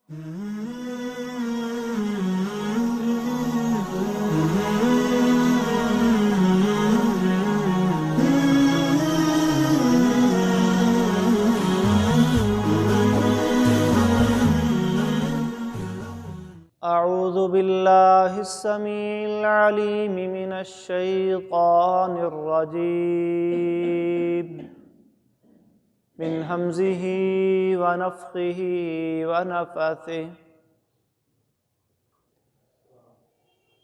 أعوذ بالله السميع العليم من الشيطان الرجيم من همزه ونفخه ونفثه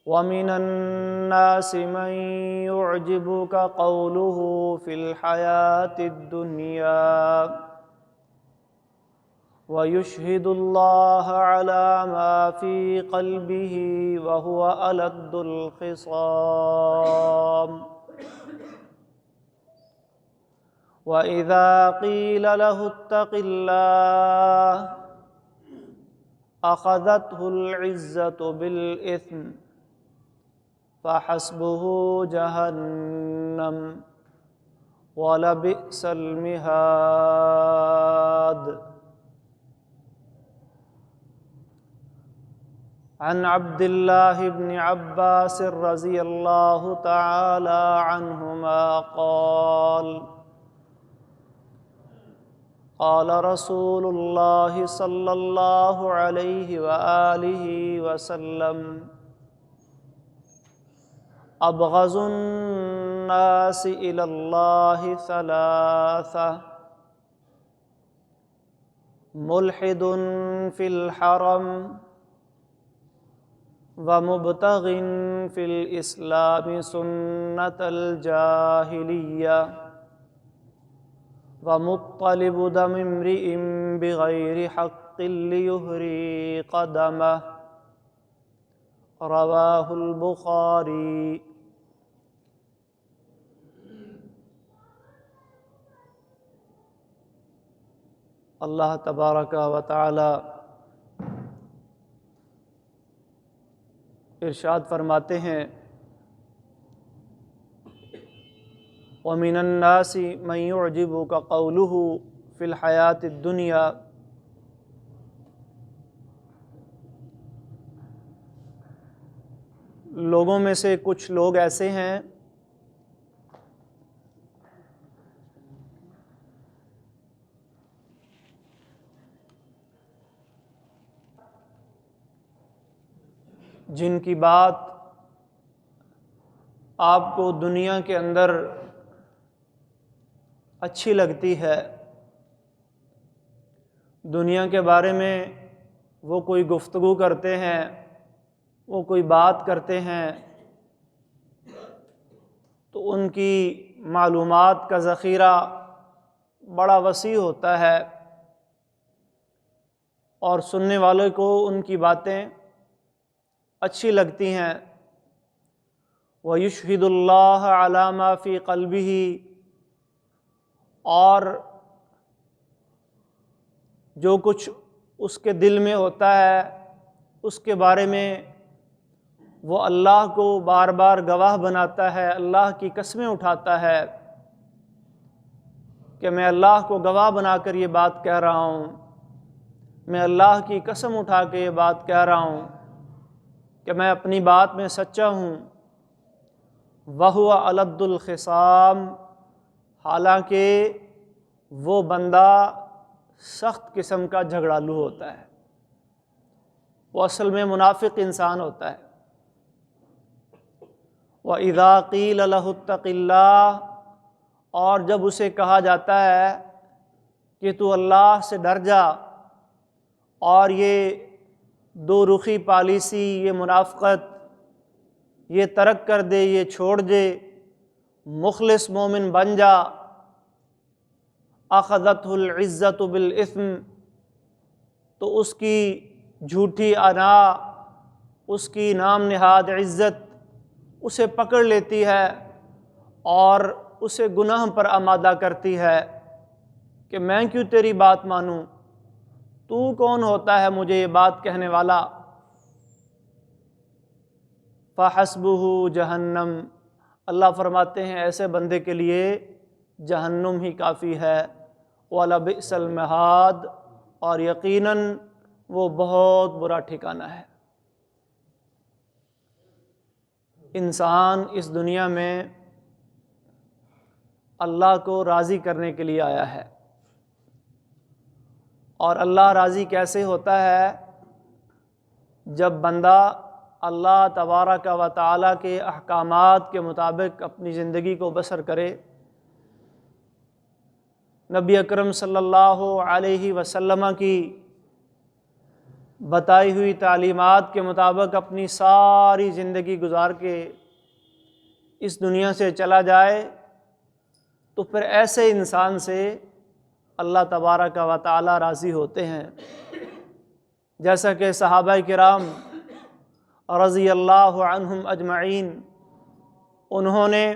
ومن الناس من يعجبك قوله في الحياة الدنيا ويشهد الله على ما في قلبه وهو ألد الخصام وإذا قيل له اتق الله أخذته العزة بالإثم فحسبه جهنم ولبئس المهاد. عن عبد الله بن عباس رضي الله تعالى عنهما قال قال رسول الله صلى الله عليه وآله وسلم أبغض الناس إلى الله ثلاثة: ملحد في الحرم ومبتغ في الإسلام سنة الجاهلية ومطلب دم امرئ بغير حق ليهري قدمه. رواه البخاری. اللہ تبارک و تعالی ارشاد فرماتے ہیں وَمِنَ النَّاسِ مَن يُعْجِبُكَ قَوْلُهُ فِي الْحَيَاةِ الدُّنْيَا، لوگوں میں سے کچھ لوگ ایسے ہیں جن کی بات آپ کو دنیا کے اندر اچھی لگتی ہے، دنیا کے بارے میں وہ کوئی گفتگو کرتے ہیں، وہ کوئی بات کرتے ہیں تو ان کی معلومات کا ذخیرہ بڑا وسیع ہوتا ہے اور سننے والوں کو ان کی باتیں اچھی لگتی ہیں۔ وَيُشْهِدُ اللَّهَ عَلَى مَا فِي قَلْبِهِ، اور جو کچھ اس کے دل میں ہوتا ہے اس کے بارے میں وہ اللہ کو بار بار گواہ بناتا ہے، اللہ کی قسمیں اٹھاتا ہے کہ میں اللہ کو گواہ بنا کر یہ بات کہہ رہا ہوں، میں اللہ کی قسم اٹھا کے یہ بات کہہ رہا ہوں کہ میں اپنی بات میں سچا ہوں۔ وَهُوَ أَلَدُّ الْخِصَامِ، حالانکہ وہ بندہ سخت قسم کا جھگڑالو ہوتا ہے، وہ اصل میں منافق انسان ہوتا ہے۔ وَإِذَا قِيلَ لَهُ اتَّقِ اللَّهِ، اور جب اسے کہا جاتا ہے کہ تو اللہ سے ڈر جا، اور یہ دو رخی پالیسی، یہ منافقت، یہ ترک کر دے، یہ چھوڑ دے، مخلص مومن بن جا، اخذتہ العزت بالاثم، تو اس کی جھوٹی انا، اس کی نام نہاد عزت اسے پکڑ لیتی ہے اور اسے گناہ پر آمادہ کرتی ہے کہ میں کیوں تیری بات مانوں، تو کون ہوتا ہے مجھے یہ بات کہنے والا۔ فَحَسْبُهُ جہنم، اللہ فرماتے ہیں ایسے بندے کے لیے جہنم ہی کافی ہے۔ وَلَبِئْسَ الْمِہَادُ، اور یقیناً وہ بہت برا ٹھکانہ ہے۔ انسان اس دنیا میں اللہ کو راضی کرنے کے لیے آیا ہے، اور اللہ راضی کیسے ہوتا ہے؟ جب بندہ اللہ تبارک و تعالیٰ کے احکامات کے مطابق اپنی زندگی کو بسر کرے، نبی اکرم صلی اللہ علیہ وسلم کی بتائی ہوئی تعلیمات کے مطابق اپنی ساری زندگی گزار کے اس دنیا سے چلا جائے، تو پھر ایسے انسان سے اللہ تبارک و تعالیٰ راضی ہوتے ہیں۔ جیسا کہ صحابہ کرام رضی اللہ عنہم اجمعین، انہوں نے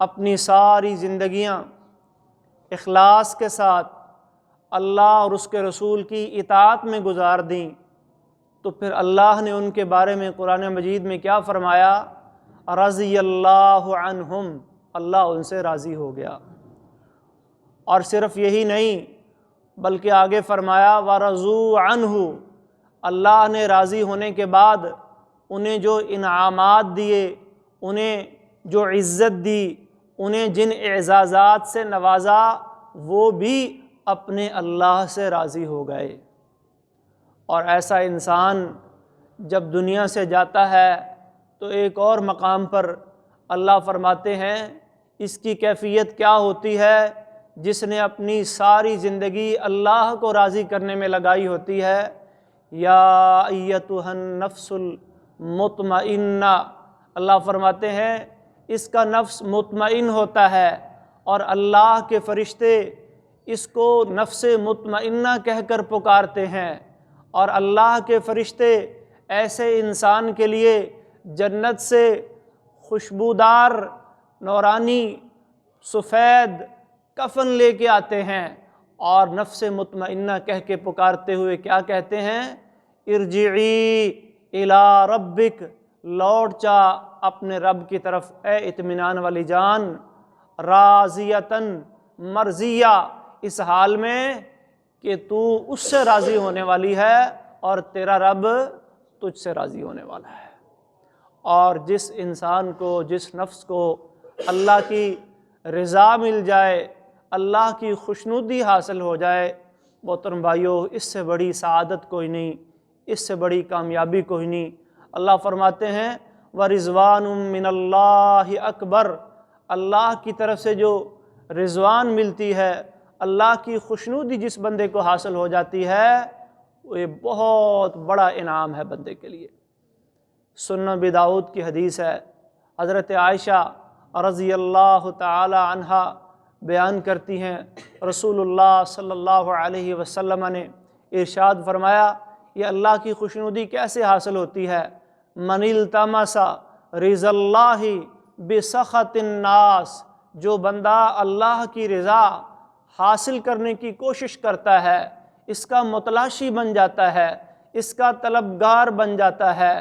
اپنی ساری زندگیاں اخلاص کے ساتھ اللہ اور اس کے رسول کی اطاعت میں گزار دیں، تو پھر اللہ نے ان کے بارے میں قرآن مجید میں کیا فرمایا؟ رضی اللہ عنہم، اللہ ان سے راضی ہو گیا۔ اور صرف یہی نہیں بلکہ آگے فرمایا وَرَضُوا عَنْهُ، اللہ نے راضی ہونے کے بعد انہیں جو انعامات دیے، انہیں جو عزت دی، انہیں جن اعزازات سے نوازا، وہ بھی اپنے اللہ سے راضی ہو گئے۔ اور ایسا انسان جب دنیا سے جاتا ہے تو ایک اور مقام پر اللہ فرماتے ہیں اس کی کیفیت کیا ہوتی ہے؟ جس نے اپنی ساری زندگی اللہ کو راضی کرنے میں لگائی ہوتی ہے، یا ایتھا النفس المطمئنہ، اللہ فرماتے ہیں اس کا نفس مطمئن ہوتا ہے، اور اللہ کے فرشتے اس کو نفس مطمئنہ کہہ کر پکارتے ہیں، اور اللہ کے فرشتے ایسے انسان کے لیے جنت سے خوشبودار نورانی سفید کفن لے کے آتے ہیں، اور نفس مطمئنہ کہہ کے پکارتے ہوئے کیا کہتے ہیں؟ ارجعی الی ربک، لوٹ جا اپنے رب کی طرف اے اطمینان والی جان، راضیتاً مرضیہ، اس حال میں کہ تو اس سے راضی ہونے والی ہے اور تیرا رب تجھ سے راضی ہونے والا ہے۔ اور جس انسان کو، جس نفس کو اللہ کی رضا مل جائے، اللہ کی خوشنودی حاصل ہو جائے، محترم بھائیو، اس سے بڑی سعادت کوئی نہیں، اس سے بڑی کامیابی کوئی نہیں۔ اللہ فرماتے ہیں وَرِضْوَانٌ مِّنَ اللَّهِ اکبر، اللہ کی طرف سے جو رضوان ملتی ہے، اللہ کی خوشنودی جس بندے کو حاصل ہو جاتی ہے، وہ بہت بڑا انعام ہے بندے کے لیے۔ سنن ابی داؤد کی حدیث ہے، حضرت عائشہ رضی اللہ تعالی عنہا بیان کرتی ہیں رسول اللہ صلی اللہ علیہ وسلم نے ارشاد فرمایا، یہ اللہ کی خوشنودی کیسے حاصل ہوتی ہے؟ من التمس رضا اللہ بسخط الناس، جو بندہ اللہ کی رضا حاصل کرنے کی کوشش کرتا ہے، اس کا متلاشی بن جاتا ہے، اس کا طلبگار بن جاتا ہے۔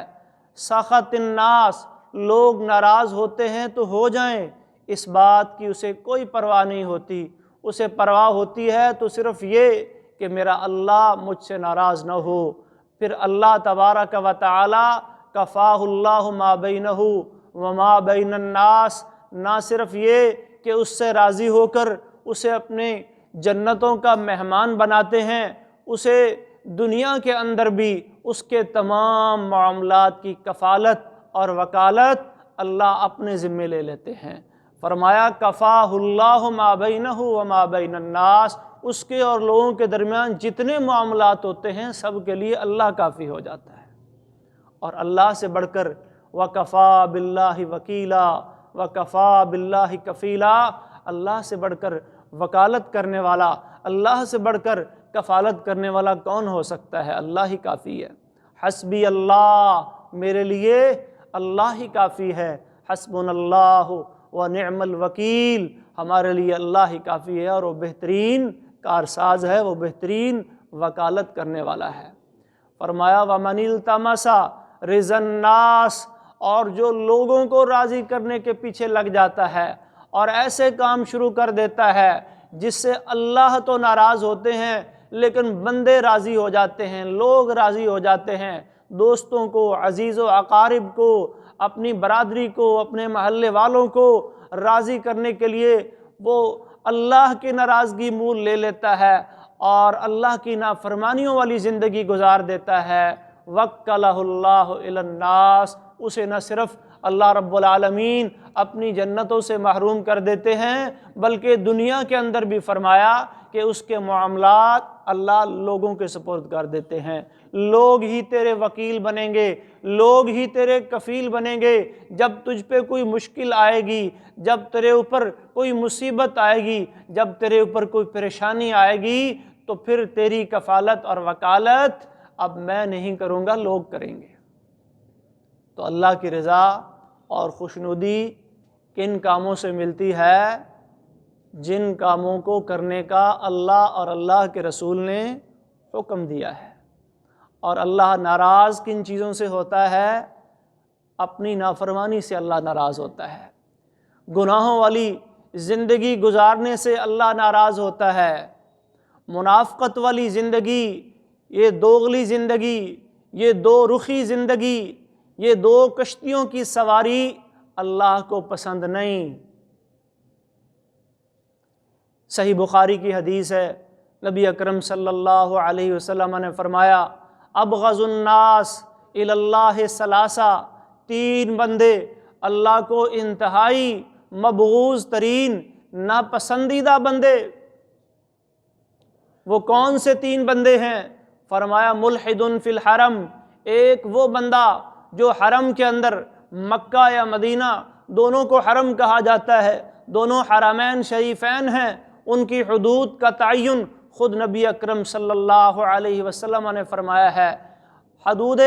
سخط الناس، لوگ ناراض ہوتے ہیں تو ہو جائیں، اس بات کی اسے کوئی پرواہ نہیں ہوتی، اسے پرواہ ہوتی ہے تو صرف یہ کہ میرا اللہ مجھ سے ناراض نہ ہو۔ پھر اللہ تبارک و تعالی کفاہ اللہ ما بینہ وما بین الناس، نہ صرف یہ کہ اس سے راضی ہو کر اسے اپنے جنتوں کا مہمان بناتے ہیں، اسے دنیا کے اندر بھی اس کے تمام معاملات کی کفالت اور وکالت اللہ اپنے ذمے لے لیتے ہیں۔ فرمایا کفاہ اللہ ما بینہ وما بین الناس، اس کے اور لوگوں کے درمیان جتنے معاملات ہوتے ہیں سب کے لیے اللہ کافی ہو جاتا ہے۔ اور اللہ سے بڑھ کر وَكَفَى بِاللَّهِ وَكِيلًا وَكَفَى بِاللَّهِ كَفِيلًا، اللہ سے بڑھ کر وکالت کرنے والا، اللہ سے بڑھ کر کفالت کرنے والا کون ہو سکتا ہے؟ اللہ ہی کافی ہے۔ حسبی اللہ، میرے لیے اللہ ہی کافی ہے۔ حسبنا اللہ ونعم الوکیل، ہمارے لیے اللہ ہی کافی ہے، اور وہ بہترین کارساز ہے، وہ بہترین وکالت کرنے والا ہے۔ فرمایا وَمَنِ الْتَمَسَ رِضَا النَّاسِ، اور جو لوگوں کو راضی کرنے کے پیچھے لگ جاتا ہے اور ایسے کام شروع کر دیتا ہے جس سے اللہ تو ناراض ہوتے ہیں لیکن بندے راضی ہو جاتے ہیں، لوگ راضی ہو جاتے ہیں، دوستوں کو، عزیز و اقارب کو، اپنی برادری کو، اپنے محلے والوں کو راضی کرنے کے لیے وہ اللہ کی ناراضگی مول لے لیتا ہے اور اللہ کی نافرمانیوں والی زندگی گزار دیتا ہے۔ وَكَّلَهُ اللَّهُ إِلَى النَّاسِ، اسے نہ صرف اللہ رب العالمین اپنی جنتوں سے محروم کر دیتے ہیں بلکہ دنیا کے اندر بھی فرمایا کہ اس کے معاملات اللہ لوگوں کے سپرد کر دیتے ہیں۔ لوگ ہی تیرے وکیل بنیں گے، لوگ ہی تیرے کفیل بنیں گے۔ جب تجھ پہ کوئی مشکل آئے گی، جب تیرے اوپر کوئی مصیبت آئے گی، جب تیرے اوپر کوئی پریشانی آئے گی، تو پھر تیری کفالت اور وکالت اب میں نہیں کروں گا، لوگ کریں گے۔ تو اللہ کی رضا اور خوشنودی کن کاموں سے ملتی ہے؟ جن کاموں کو کرنے کا اللہ اور اللہ کے رسول نے حکم دیا ہے۔ اور اللہ ناراض کن چیزوں سے ہوتا ہے؟ اپنی نافرمانی سے اللہ ناراض ہوتا ہے، گناہوں والی زندگی گزارنے سے اللہ ناراض ہوتا ہے، منافقت والی زندگی، یہ دوغلی زندگی، یہ دو رخی زندگی، یہ دو کشتیوں کی سواری اللہ کو پسند نہیں۔ صحیح بخاری کی حدیث ہے، نبی اکرم صلی اللہ علیہ وسلم نے فرمایا ابغض الناس الی اللہ ثلاثہ، تین بندے اللہ کو انتہائی مبغوض ترین ناپسندیدہ بندے۔ وہ کون سے تین بندے ہیں؟ فرمایا ملحد فی الحرم، ایک وہ بندہ جو حرم کے اندر، مکہ یا مدینہ دونوں کو حرم کہا جاتا ہے، دونوں حرمین شریفین ہیں، ان کی حدود کا تعین خود نبی اکرم صلی اللہ علیہ وسلم نے فرمایا ہے۔ حدود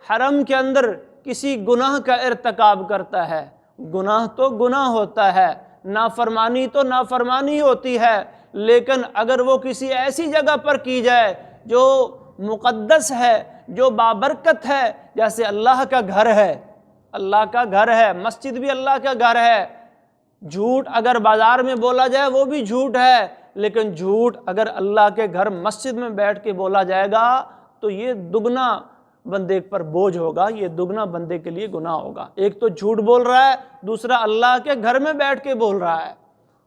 حرم کے اندر کسی گناہ کا ارتکاب کرتا ہے، گناہ تو گناہ ہوتا ہے، نافرمانی تو نافرمانی ہوتی ہے، لیکن اگر وہ کسی ایسی جگہ پر کی جائے جو مقدس ہے، جو بابرکت ہے، جیسے اللہ کا گھر ہے، اللہ کا گھر ہے، مسجد بھی اللہ کا گھر ہے۔ جھوٹ اگر بازار میں بولا جائے وہ بھی جھوٹ ہے، لیکن جھوٹ اگر اللہ کے گھر مسجد میں بیٹھ کے بولا جائے گا تو یہ دگنا بندے پر بوجھ ہوگا، یہ دگنا بندے کے لیے گناہ ہوگا۔ ایک تو جھوٹ بول رہا ہے، دوسرا اللہ کے گھر میں بیٹھ کے بول رہا ہے۔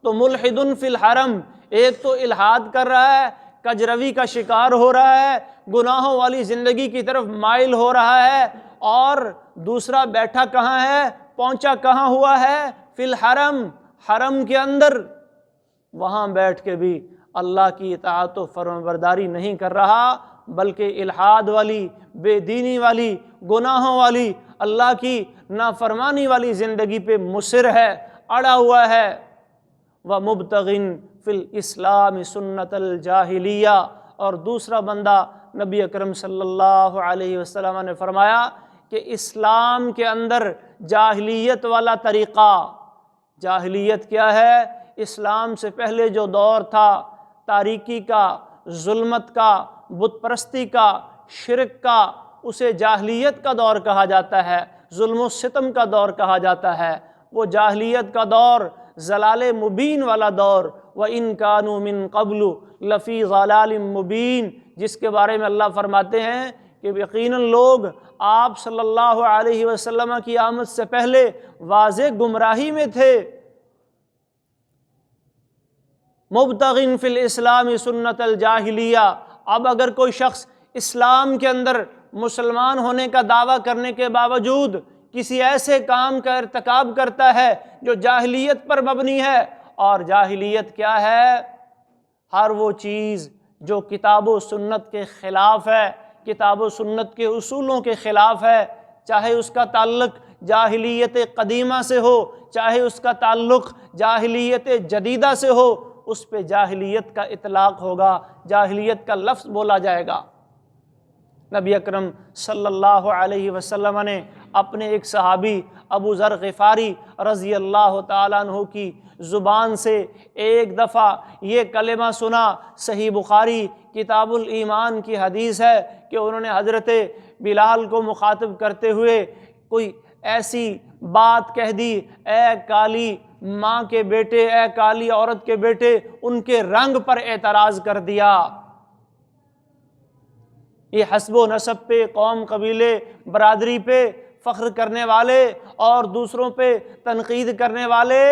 تو ملحد فی الحرم، ایک تو الحاد کر رہا ہے، کجروی کا شکار ہو رہا ہے، گناہوں والی زندگی کی طرف مائل ہو رہا ہے، اور دوسرا بیٹھا کہاں ہے، پہنچا کہاں ہوا ہے؟ فی الحرم، حرم کے اندر، وہاں بیٹھ کے بھی اللہ کی اطاعت و فرمانبرداری نہیں کر رہا، بلکہ الحاد والی، بے دینی والی، گناہوں والی، اللہ کی نافرمانی والی زندگی پہ مصر ہے، اڑا ہوا ہے۔ وَمُبْتَغٍ فِي الْإِسْلَامِ سُنَّةَ الْجَاهِلِيَّةِ، اور دوسرا بندہ نبی اکرم صلی اللہ علیہ وسلم نے فرمایا کہ اسلام کے اندر جاہلیت والا طریقہ، جاہلیت کیا ہے؟ اسلام سے پہلے جو دور تھا، تاریکی کا، ظلمت کا، بت پرستی کا، شرک کا، اسے جاہلیت کا دور کہا جاتا ہے، ظلم و ستم کا دور کہا جاتا ہے۔ وہ جاہلیت کا دور، ضلال مبین والا دور، وَإِن كَانُوا مِن قَبْلُ لَفِي ضَلَالٍ مُبِينٍ، جس کے بارے میں اللہ فرماتے ہیں کہ یقیناً لوگ آپ صلی اللہ علیہ وسلم کی آمد سے پہلے واضح گمراہی میں تھے۔ مبتغٍ فی الاسلام سنت الجاہلیہ، اب اگر کوئی شخص اسلام کے اندر مسلمان ہونے کا دعویٰ کرنے کے باوجود کسی ایسے کام کا ارتکاب کرتا ہے جو جاہلیت پر مبنی ہے، اور جاہلیت کیا ہے؟ ہر وہ چیز جو کتاب و سنت کے خلاف ہے، کتاب و سنت کے اصولوں کے خلاف ہے، چاہے اس کا تعلق جاہلیت قدیمہ سے ہو، چاہے اس کا تعلق جاہلیت جدیدہ سے ہو، اس پہ جاہلیت کا اطلاق ہوگا، جاہلیت کا لفظ بولا جائے گا۔ نبی اکرم صلی اللہ علیہ وسلم نے اپنے ایک صحابی ابو ذر غفاری رضی اللہ تعالیٰ عنہ کی زبان سے ایک دفعہ یہ کلمہ سنا، صحیح بخاری کتاب الایمان کی حدیث ہے کہ انہوں نے حضرت بلال کو مخاطب کرتے ہوئے کوئی ایسی بات کہہ دی، اے کالی ماں کے بیٹے، اے کالی عورت کے بیٹے، ان کے رنگ پر اعتراض کر دیا۔ یہ حسب و نسب پہ، قوم قبیلے برادری پہ فخر کرنے والے اور دوسروں پہ تنقید کرنے والے،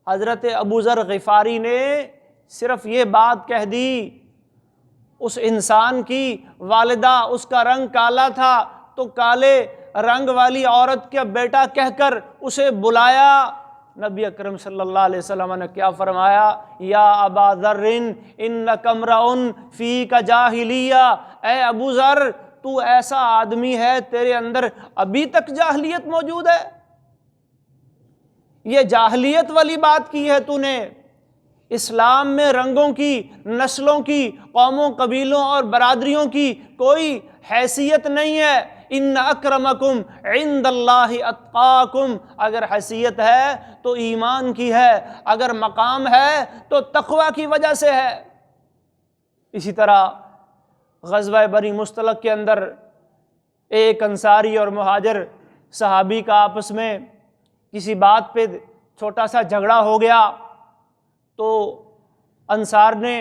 حضرت ابو ذر غفاری نے صرف یہ بات کہہ دی، اس انسان کی والدہ اس کا رنگ کالا تھا تو کالے رنگ والی عورت کا بیٹا کہہ کر اسے بلایا۔ نبی اکرم صلی اللہ علیہ وسلم نے کیا فرمایا؟ یا ابا ذر انک امرؤ فیک جاہلیہ، اے ابو ذر تو ایسا آدمی ہے، تیرے اندر ابھی تک جاہلیت موجود ہے، یہ جاہلیت والی بات کی ہے تو نے۔ اسلام میں رنگوں کی، نسلوں کی، قوموں قبیلوں اور برادریوں کی کوئی حیثیت نہیں ہے۔ ان اکرمکم عند اللہ اتقاکم، اگر حیثیت ہے تو ایمان کی ہے، اگر مقام ہے تو تقوی کی وجہ سے ہے۔ اسی طرح غزوہ بنی مصطلق کے اندر ایک انصاری اور مہاجر صحابی کا آپس میں کسی بات پہ چھوٹا سا جھگڑا ہو گیا، تو انصار نے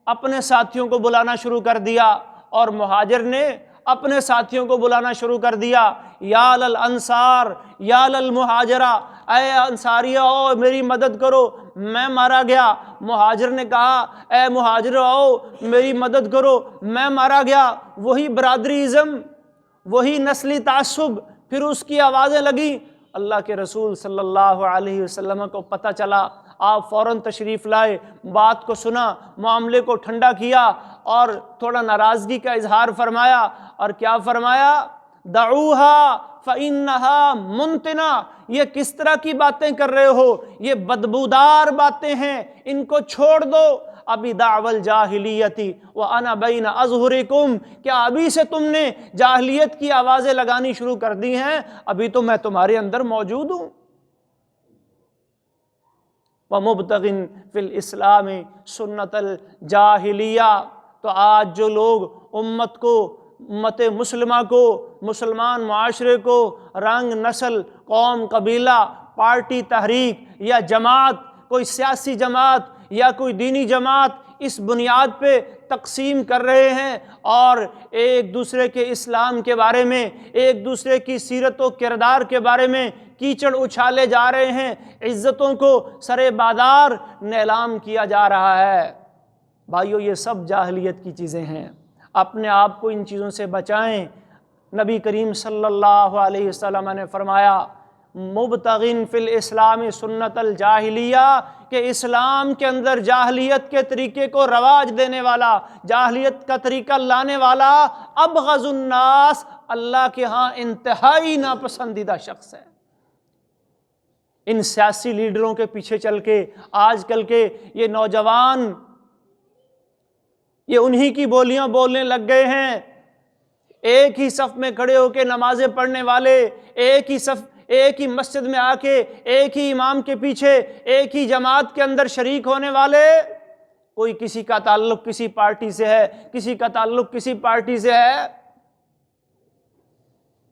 اپنے ساتھیوں کو بلانا شروع کر دیا اور مہاجر نے اپنے ساتھیوں کو بلانا شروع کر دیا۔ یا للانصار یا للمہاجرہ، اے انصاریہ آؤ میری مدد کرو، میں مارا گیا۔ مہاجر نے کہا اے مہاجر آؤ میری مدد کرو، میں مارا گیا۔ وہی برادری ازم، وہی نسلی تعصب، پھر اس کی آوازیں لگیں۔ اللہ کے رسول صلی اللہ علیہ وسلم کو پتہ چلا، آپ فوراً تشریف لائے، بات کو سنا، معاملے کو ٹھنڈا کیا اور تھوڑا ناراضگی کا اظہار فرمایا، اور کیا فرمایا؟ دعوها فإنها منتنہ، یہ کس طرح کی باتیں کر رہے ہو، یہ بدبودار باتیں ہیں، ان کو چھوڑ دو۔ ابھی دعوی الجاہلیتی وانا بین اظہرکم، کیا ابھی سے تم نے جاہلیت کی آوازیں لگانی شروع کر دی ہیں؟ ابھی تو میں تمہارے اندر موجود ہوں۔ وَمُبْتَغٍ فِي الْإِسْلَامِ سُنَّةَ الْجَاہِلِیَّہ، تو آج جو لوگ امت مسلمہ کو، مسلمان معاشرے کو رنگ، نسل، قوم، قبیلہ، پارٹی، تحریک یا جماعت، کوئی سیاسی جماعت یا کوئی دینی جماعت، اس بنیاد پہ تقسیم کر رہے ہیں اور ایک دوسرے کے اسلام کے بارے میں، ایک دوسرے کی سیرت و کردار کے بارے میں کیچڑ اچھالے جا رہے ہیں، عزتوں کو سرے بادار نیلام کیا جا رہا ہے۔ بھائیو، یہ سب جاہلیت کی چیزیں ہیں، اپنے آپ کو ان چیزوں سے بچائیں۔ نبی کریم صلی اللہ علیہ وسلم نے فرمایا مبتغن فی الاسلام سنت الجاہلیہ، کہ اسلام کے اندر جاہلیت کے طریقے کو رواج دینے والا، جاہلیت کا طریقہ لانے والا ابغض الناس، اللہ کے ہاں انتہائی ناپسندیدہ شخص ہے۔ ان سیاسی لیڈروں کے پیچھے چل کے آج کل کے یہ نوجوان یہ انہی کی بولیاں بولنے لگ گئے ہیں۔ ایک ہی صف میں کھڑے ہو کے نمازیں پڑھنے والے، ایک ہی مسجد میں آ کے ایک ہی امام کے پیچھے ایک ہی جماعت کے اندر شریک ہونے والے، کوئی کسی کا تعلق کسی پارٹی سے ہے، کسی کا تعلق کسی پارٹی سے ہے،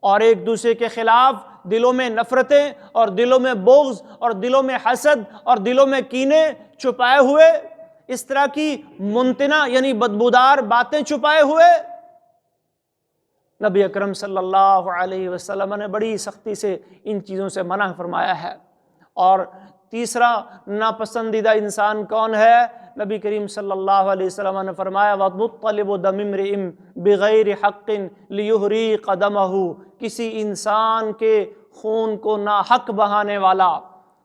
اور ایک دوسرے کے خلاف دلوں میں نفرتیں اور دلوں میں بغض اور دلوں میں حسد اور دلوں میں کینے چھپائے ہوئے، اس طرح کی منتنہ یعنی بدبودار باتیں چھپائے ہوئے۔ نبی اکرم صلی اللہ علیہ وسلم نے بڑی سختی سے ان چیزوں سے منع فرمایا ہے۔ اور تیسرا ناپسندیدہ انسان کون ہے؟ نبی کریم صلی اللہ علیہ وسلم نے فرمایا وَمُطَّلِبُ دَمِ امْرِئٍ بِغَيْرِ حَقٍّ لِيُحْرِقَ دَمَهُ، کسی انسان کے خون کو ناحق بہانے والا،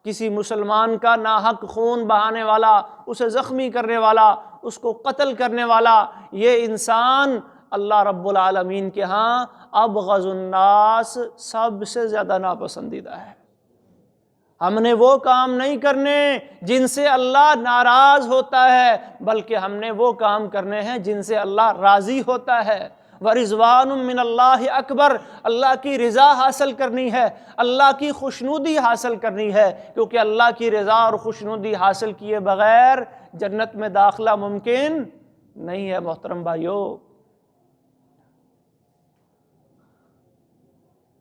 کسی مسلمان کا ناحق خون بہانے والا، اسے زخمی کرنے والا، اس کو قتل کرنے والا، یہ انسان اللہ رب العالمین کے ہاں ابغض الناس، سب سے زیادہ ناپسندیدہ ہے۔ ہم نے وہ کام نہیں کرنے جن سے اللہ ناراض ہوتا ہے، بلکہ ہم نے وہ کام کرنے ہیں جن سے اللہ راضی ہوتا ہے۔ وَرِضْوَانٌ مِّنَ اللَّهِ اکبر، اللہ کی رضا حاصل کرنی ہے، اللہ کی خوشنودی حاصل کرنی ہے، کیونکہ اللہ کی رضا اور خوشنودی حاصل کیے بغیر جنت میں داخلہ ممکن نہیں ہے۔ محترم بھائیو،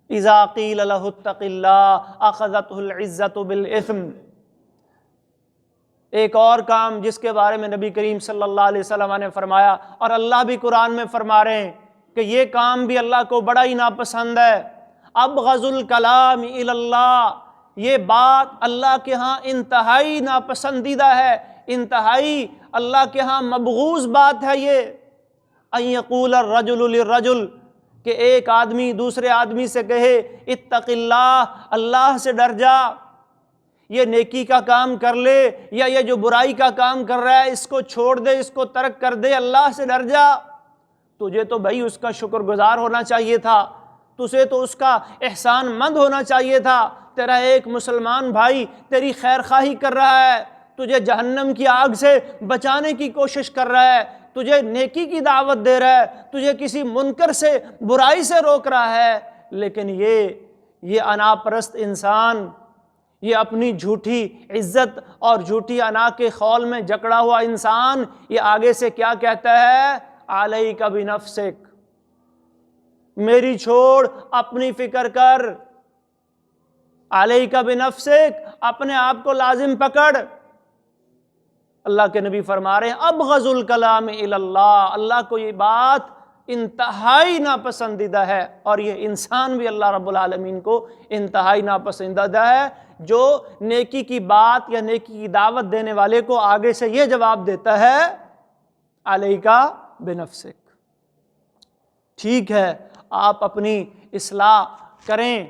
اِذَا قِيلَ لَهُ اتَّقِ اللَّهَ أَخَذَتْهُ الْعِزَّةُ بِالْإِثْمِ، ایک اور کام جس کے بارے میں نبی کریم صلی اللہ علیہ وسلم نے فرمایا اور اللہ بھی قرآن میں فرما رہے ہیں کہ یہ کام بھی اللہ کو بڑا ہی ناپسند ہے۔ ابغض الکلام الی اللہ، یہ بات اللہ کے ہاں انتہائی ناپسندیدہ ہے، انتہائی اللہ کے ہاں مبغوض بات ہے یہ۔ ان یقول الرجل للرجل، کہ ایک آدمی دوسرے آدمی سے کہے اتق اللہ، اللہ سے ڈر جا، یہ نیکی کا کام کر لے، یا یہ جو برائی کا کام کر رہا ہے اس کو چھوڑ دے، اس کو ترک کر دے، اللہ سے ڈر جا۔ تجھے تو بھائی اس کا شکر گزار ہونا چاہیے تھا، تجھے تو اس کا احسان مند ہونا چاہیے تھا۔ تیرا ایک مسلمان بھائی تیری خیر خواہی کر رہا ہے، تجھے جہنم کی آگ سے بچانے کی کوشش کر رہا ہے، تجھے نیکی کی دعوت دے رہا ہے، تجھے کسی منکر سے برائی سے روک رہا ہے، لیکن یہ انا پرست انسان، یہ اپنی جھوٹی عزت اور جھوٹی انا کے خول میں جکڑا ہوا انسان، یہ آگے سے کیا کہتا ہے؟ علیک بنفسک، میری چھوڑ، اپنی فکر کر، علیک بنفسک، اپنے آپ کو لازم پکڑ۔ اللہ کے نبی فرما رہے ہیں ابغض الکلام الی اللہ، اللہ کو یہ بات انتہائی ناپسندیدہ ہے، اور یہ انسان بھی اللہ رب العالمین کو انتہائی ناپسندیدہ ہے جو نیکی کی بات یا نیکی کی دعوت دینے والے کو آگے سے یہ جواب دیتا ہے علیک بنفسک۔ ٹھیک ہے، آپ اپنی اصلاح کریں،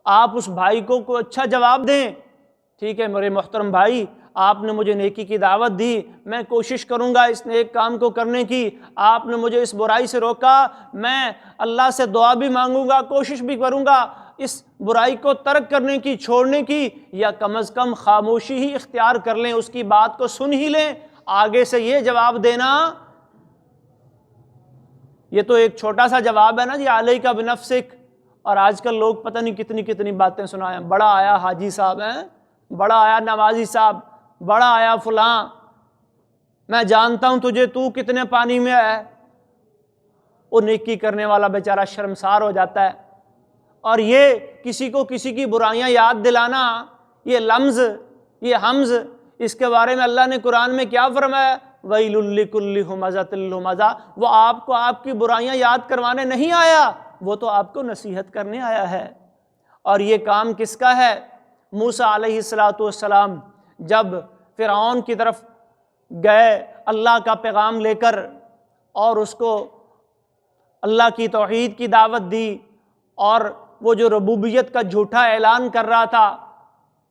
آپ اس بھائی کو کوئی اچھا جواب دیں، ٹھیک ہے میرے محترم بھائی، آپ نے مجھے نیکی کی دعوت دی، میں کوشش کروں گا اس نیک کام کو کرنے کی، آپ نے مجھے اس برائی سے روکا، میں اللہ سے دعا بھی مانگوں گا، کوشش بھی کروں گا اس برائی کو ترک کرنے کی، چھوڑنے کی، یا کم از کم خاموشی ہی اختیار کر لیں، اس کی بات کو سن ہی لیں۔ آگے سے یہ جواب دینا، یہ تو ایک چھوٹا سا جواب ہے نا جی، علیک بنفسک، اور آج کل لوگ پتہ نہیں کتنی کتنی باتیں سنائیں، بڑا آیا حاجی صاحب ہیں، بڑا آیا نوازی صاحب، بڑا آیا فلاں، میں جانتا ہوں تجھے، تو کتنے پانی میں ہے۔ وہ نیکی کرنے والا بیچارہ شرمسار ہو جاتا ہے، اور یہ کسی کو کسی کی برائیاں یاد دلانا، یہ لمز، یہ حمز، اس کے بارے میں اللہ نے قرآن میں کیا فرمایا؟ وَيْلٌ لِّكُلِّ ہُمَزَةٍ لُّمَزَةٍ، وہ آپ کو آپ کی برائیاں یاد کروانے نہیں آیا، وہ تو آپ کو نصیحت کرنے آیا ہے۔ اور یہ کام کس کا ہے؟ موسیٰ علیہ السلام جب فرعون کی طرف گئے اللہ کا پیغام لے کر، اور اس کو اللہ کی توحید کی دعوت دی، اور وہ جو ربوبیت کا جھوٹا اعلان کر رہا تھا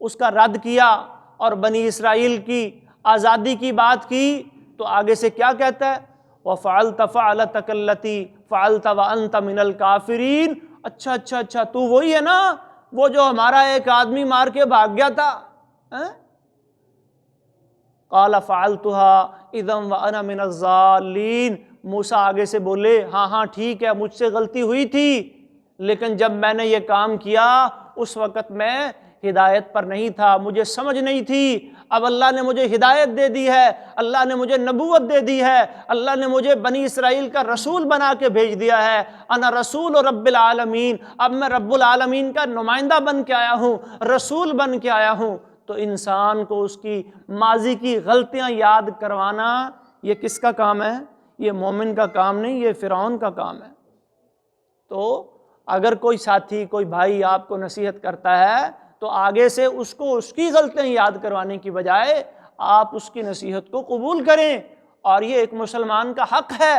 اس کا رد کیا، اور بنی اسرائیل کی آزادی کی بات کی، تو آگے سے کیا کہتا ہے؟ وَفَعَلْتَ فَعْلَتَكَ الَّتِي فَعَلْتَ وَأَنْتَ مِنَ الْكَافِرِينَ، اچھا تو وہی ہے نا وہ جو ہمارا ایک آدمی مار کے بھاگ گیا تھا؟ قَالَ فَعَلْتُهَا اِذًا وَأَنَا مِنَ الضَّالِّينَ، موسیٰ آگے سے بولے ہاں ٹھیک ہے، مجھ سے غلطی ہوئی تھی، لیکن جب میں نے یہ کام کیا اس وقت میں ہدایت پر نہیں تھا، مجھے سمجھ نہیں تھی، اب اللہ نے مجھے ہدایت دے دی ہے، اللہ نے مجھے نبوت دے دی ہے، اللہ نے مجھے بنی اسرائیل کا رسول بنا کے بھیج دیا ہے، انا رسول رب العالمین، اب میں رب العالمین کا نمائندہ بن کے آیا ہوں، رسول بن کے آیا ہوں۔ تو انسان کو اس کی ماضی کی غلطیاں یاد کروانا یہ کس کا کام ہے؟ یہ مومن کا کام نہیں، یہ فرعون کا کام ہے۔ تو اگر کوئی ساتھی، کوئی بھائی آپ کو نصیحت کرتا ہے تو آگے سے اس کو اس کی غلطیاں یاد کروانے کی بجائے آپ اس کی نصیحت کو قبول کریں، اور یہ ایک مسلمان کا حق ہے۔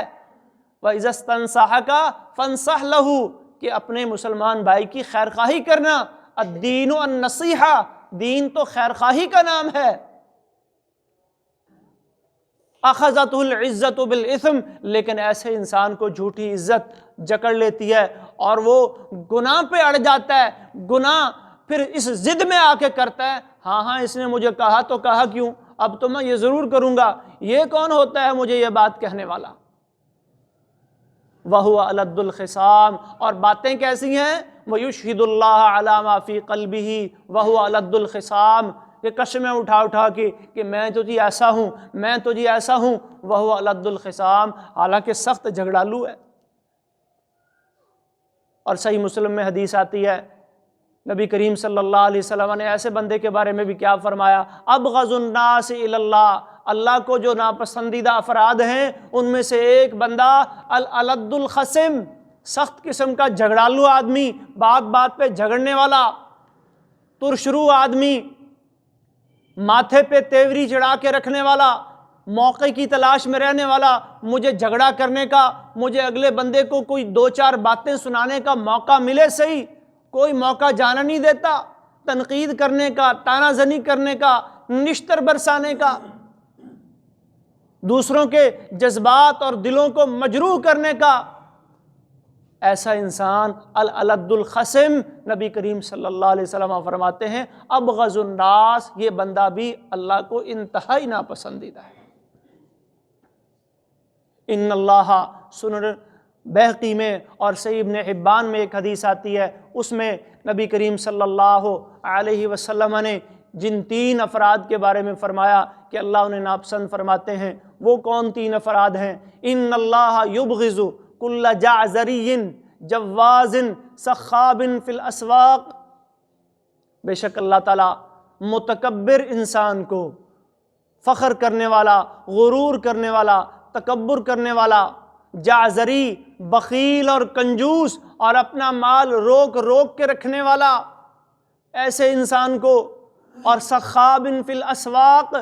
وَإِذَا اسْتَنصَحَكَ فَانصَحْ لَهُ، کہ اپنے مسلمان بھائی کی خیر خواہی کرنا، الدین النصیحہ، دین تو خیر خواہی کا نام ہے۔ اخذتہ العزت بالاثم، لیکن ایسے انسان کو جھوٹی عزت جکڑ لیتی ہے اور وہ گناہ پہ اڑ جاتا ہے، گناہ پھر اس ضد میں آ کے کرتا ہے، ہاں اس نے مجھے کہا تو کہا کیوں، اب تو میں یہ ضرور کروں گا، یہ کون ہوتا ہے مجھے یہ بات کہنے والا؟ وَهُوَ أَلَدُّ الْخِصَامِ، اور باتیں کیسی ہیں؟ وَيُشْهِدُ اللَّهَ عَلَى مَا فِي قَلْبِهِ وَهُوَ أَلَدُّ الْخِصَامِ، کہ قسمیں اٹھا کے کہ میں تو جی ایسا ہوں، میں تو جی ایسا ہوں، وَهُوَ أَلَدُّ الْخِصَامِ، حالانکہ سخت جھگڑالو ہے۔ اور صحیح مسلم میں حدیث آتی ہے، نبی کریم صلی اللہ علیہ وسلم نے ایسے بندے کے بارے میں بھی کیا فرمایا؟ ابغض الناس الی اللہ، اللہ کو جو ناپسندیدہ افراد ہیں ان میں سے ایک بندہ الالد الخصم، سخت قسم کا جھگڑالو آدمی، بات بات پہ جھگڑنے والا، ترشرو آدمی، ماتھے پہ تیوری چڑھا کے رکھنے والا، موقع کی تلاش میں رہنے والا، مجھے جھگڑا کرنے کا، مجھے اگلے بندے کو کوئی دو چار باتیں سنانے کا موقع ملے صحیح، کوئی موقع جانا نہیں دیتا، تنقید کرنے کا، طعنہ زنی کرنے کا، نشتر برسانے کا، دوسروں کے جذبات اور دلوں کو مجروح کرنے کا۔ ایسا انسان الالد الخصم، نبی کریم صلی اللہ علیہ وسلم فرماتے ہیں ابغض الناس، یہ بندہ بھی اللہ کو انتہائی ناپسندیدہ ہے۔ ان اللہ، سنن بہقی میں اور صحیح ابن حبان میں ایک حدیث آتی ہے، اس میں نبی کریم صلی اللہ علیہ وسلم نے جن 3 افراد کے بارے میں فرمایا کہ اللہ انہیں ناپسند فرماتے ہیں، وہ کون 3 افراد ہیں؟ ان اللہ یبغض کل جعزری جواز سخاب فی الاسواق، بے شک اللہ تعالیٰ متکبر انسان کو، فخر کرنے والا، غرور کرنے والا، تکبر کرنے والا، جعزری، بخیل اور کنجوس اور اپنا مال روک روک کے رکھنے والا ایسے انسان کو، اور سخاب فی الاسواق،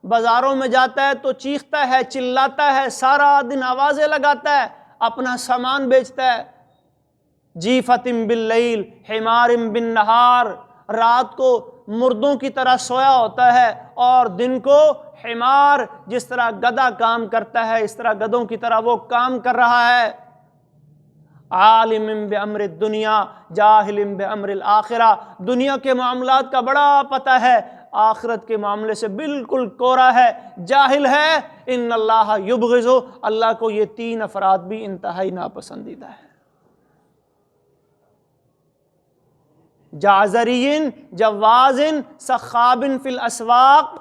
بازاروں میں جاتا ہے تو چیختا ہے، چلاتا ہے، سارا دن آوازیں لگاتا ہے، اپنا سامان بیچتا ہے، جیفۃ باللیل حمار بالنہار، رات کو مردوں کی طرح سویا ہوتا ہے اور دن کو حمار، جس طرح گدھا کام کرتا ہے اس طرح گدھوں کی طرح وہ کام کر رہا ہے۔ عالم بامر الدنیا جاہل بامر الآخرہ، دنیا کے معاملات کا بڑا پتہ ہے، آخرت کے معاملے سے بالکل کورا ہے، جاہل ہے۔ ان اللہ یبغض، اللہ کو یہ 3 افراد بھی انتہائی ناپسندیدہ ہے۔ جعزرین، جوازن، سخاب فی الاسواق،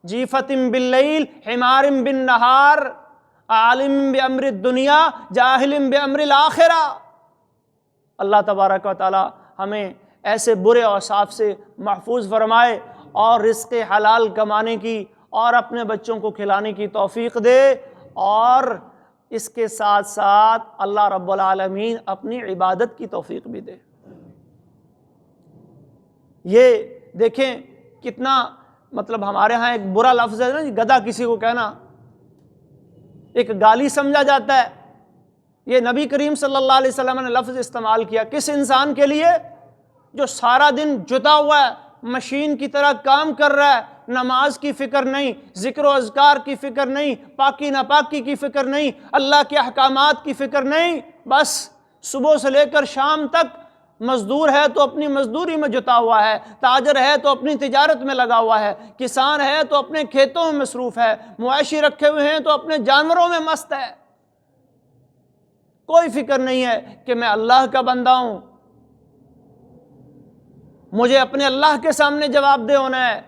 جیفۃ باللیل حمار بالنہار، عالم بامر الدنیا جاہل بامر الآخرہ۔ اللہ تبارک و تعالی ہمیں ایسے برے اوصاف سے محفوظ فرمائے اور رزق حلال کمانے کی اور اپنے بچوں کو کھلانے کی توفیق دے، اور اس کے ساتھ ساتھ اللہ رب العالمین اپنی عبادت کی توفیق بھی دے۔ یہ دیکھیں کتنا مطلب ہمارے ہاں ایک برا لفظ ہے نا، گدھا کسی کو کہنا ایک گالی سمجھا جاتا ہے، یہ نبی کریم صلی اللہ علیہ وسلم نے لفظ استعمال کیا کس انسان کے لیے؟ جو سارا دن جتا ہوا ہے، مشین کی طرح کام کر رہا ہے، نماز کی فکر نہیں، ذکر و اذکار کی فکر نہیں، پاکی ناپاکی کی فکر نہیں، اللہ کے احکامات کی فکر نہیں، بس صبح سے لے کر شام تک مزدور ہے تو اپنی مزدوری میں جتا ہوا ہے، تاجر ہے تو اپنی تجارت میں لگا ہوا ہے، کسان ہے تو اپنے کھیتوں میں مصروف ہے، مویشی رکھے ہوئے ہیں تو اپنے جانوروں میں مست ہے، کوئی فکر نہیں ہے کہ میں اللہ کا بندہ ہوں، مجھے اپنے اللہ کے سامنے جواب دہ ہونا ہے۔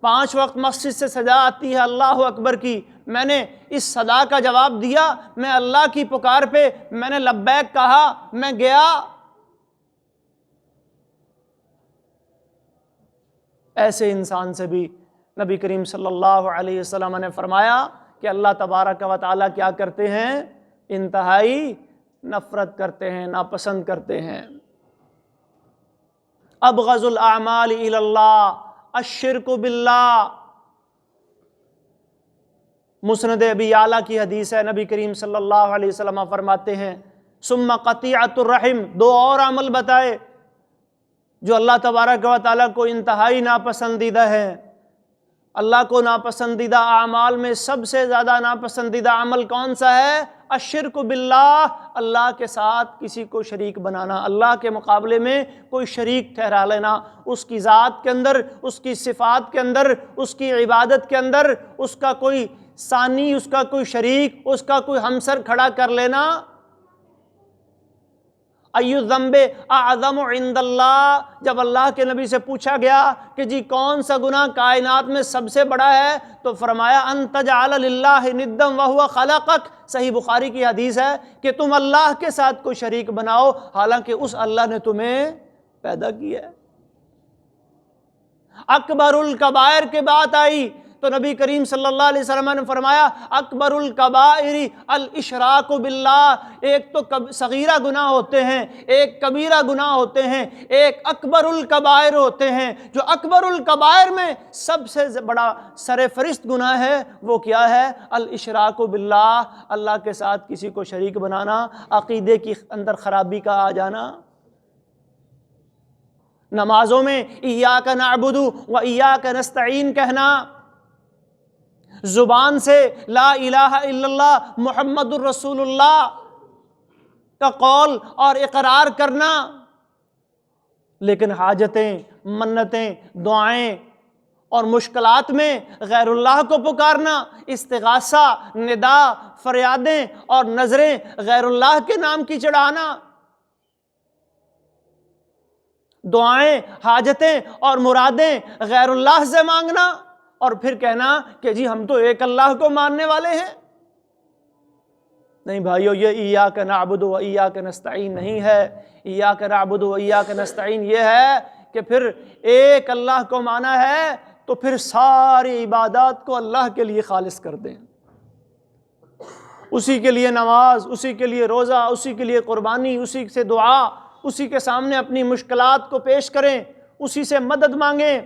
5 وقت مسجد سے صدا آتی ہے اللہ اکبر کی، میں نے اس صدا کا جواب دیا، میں اللہ کی پکار پہ میں نے لبیک کہا، میں گیا۔ ایسے انسان سے بھی نبی کریم صلی اللہ علیہ وسلم نے فرمایا کہ اللہ تبارک و تعالیٰ کیا کرتے ہیں؟ انتہائی نفرت کرتے ہیں، ناپسند کرتے ہیں۔ ابغض الاعمال الی اللہ الشرک باللہ، مسند ابی اعلیٰ کی حدیث ہے، نبی کریم صلی اللہ علیہ وسلم فرماتے ہیں ثم قطیعۃ الرحم، 2 اور عمل بتائے جو اللہ تبارک و تعالیٰ کو انتہائی ناپسندیدہ ہے۔ اللہ کو ناپسندیدہ اعمال میں سب سے زیادہ ناپسندیدہ عمل کون سا ہے؟ الشرک باللہ، اللہ کے ساتھ کسی کو شریک بنانا، اللہ کے مقابلے میں کوئی شریک ٹھہرا لینا، اس کی ذات کے اندر، اس کی صفات کے اندر، اس کی عبادت کے اندر اس کا کوئی ثانی، اس کا کوئی شریک، اس کا کوئی ہمسر کھڑا کر لینا۔ ایُّ الذنب اعظم عند اللہ، جب اللہ کے نبی سے پوچھا گیا کہ جی کون سا گناہ کائنات میں سب سے بڑا ہے، تو فرمایا ان تجعل للہ ندا وہو خلقک، صحیح بخاری کی حدیث ہے کہ تم اللہ کے ساتھ کوئی شریک بناؤ حالانکہ اس اللہ نے تمہیں پیدا کیا ہے۔ اکبر الکبائر کے بات آئی تو نبی کریم صلی اللہ علیہ وسلم نے فرمایا اکبر الکبائر الاشراک باللہ، ایک تو صغیرہ گناہ ہوتے ہیں، ایک کبیرہ گناہ ہوتے ہیں، ایک اکبر الکبائر ہوتے ہیں۔ جو اکبر الکبائر میں سب سے بڑا سر فہرست گناہ ہے وہ کیا ہے؟ الاشراک باللہ، اللہ کے ساتھ کسی کو شریک بنانا، عقیدے کی اندر خرابی کا آ جانا۔ نمازوں میں ایاک نعبد و ایاک نستعین کہنا، زبان سے لا الہ الا اللہ محمد الرسول اللہ کا قول اور اقرار کرنا، لیکن حاجتیں، منتیں، دعائیں اور مشکلات میں غیر اللہ کو پکارنا، استغاثہ، ندا، فریادیں اور نظریں غیر اللہ کے نام کی چڑھانا، دعائیں، حاجتیں اور مرادیں غیر اللہ سے مانگنا، اور پھر کہنا کہ جی ہم تو ایک اللہ کو ماننے والے ہیں۔ نہیں بھائیو، یہ ایاک نعبد و ایاک نستعین نہیں ہے۔ ایاک نعبد و ایاک نستعین یہ ہے کہ پھر ایک اللہ کو مانا ہے تو پھر ساری عبادات کو اللہ کے لیے خالص کر دیں، اسی کے لیے نماز، اسی کے لیے روزہ، اسی کے لیے قربانی، اسی سے دعا، اسی کے سامنے اپنی مشکلات کو پیش کریں، اسی سے مدد مانگیں۔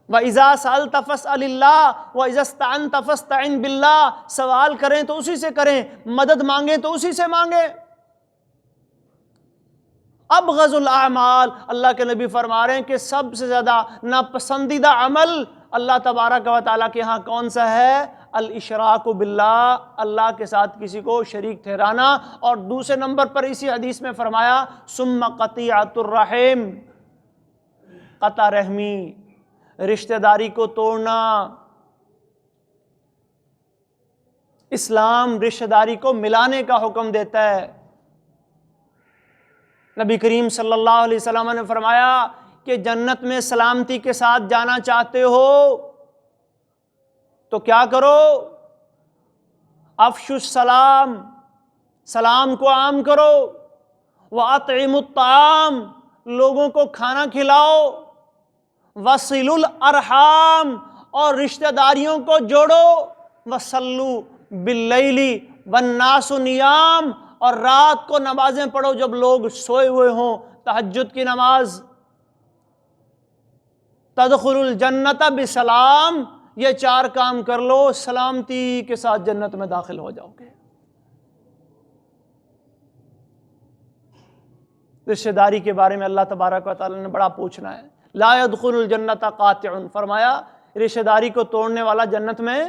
وَإِذَا سَأَلْتَ فَاسْأَلِ اللَّهَ وَإِذَا اسْتَعَنْتَ فَاسْتَعِنْ بِاللَّهِ، سوال کریں تو اسی سے کریں، مدد مانگیں تو اسی سے مانگیں۔ ابغض الاعمال، اللہ کے نبی فرما رہے ہیں کہ سب سے زیادہ ناپسندیدہ عمل اللہ تبارک و تعالیٰ کے ہاں کون سا ہے؟ الاشراک باللہ، اللہ کے ساتھ کسی کو شریک ٹھہرانا۔ اور دوسرے نمبر پر اسی حدیث میں فرمایا ثم قطیعۃ الرحم، قطع رحمی، رشتہ داری کو توڑنا۔ اسلام رشتہ داری کو ملانے کا حکم دیتا ہے۔ نبی کریم صلی اللہ علیہ وسلم نے فرمایا کہ جنت میں سلامتی کے ساتھ جانا چاہتے ہو تو کیا کرو؟ افشوا السلام، سلام کو عام کرو، وَأَطْعِمُوا الطَّعَامَ، لوگوں کو کھانا کھلاؤ، وَصِلُوا الْأَرْحَامَ، اور رشتہ داریوں کو جوڑو، وَصَلُّوا بِاللَّيْلِ وَالنَّاسُ نِيَامٌ، اور رات کو نمازیں پڑھو جب لوگ سوئے ہوئے ہوں، تہجد کی نماز۔ تدخل الجنت بسلام، یہ چار کام کر لو، سلامتی کے ساتھ جنت میں داخل ہو جاؤ گے۔ رشتہ داری کے بارے میں اللہ تبارک و تعالیٰ نے بڑا پوچھنا ہے۔ لا يدخل الجنت قاطع، فرمایا رشتہ داری کو توڑنے والا جنت میں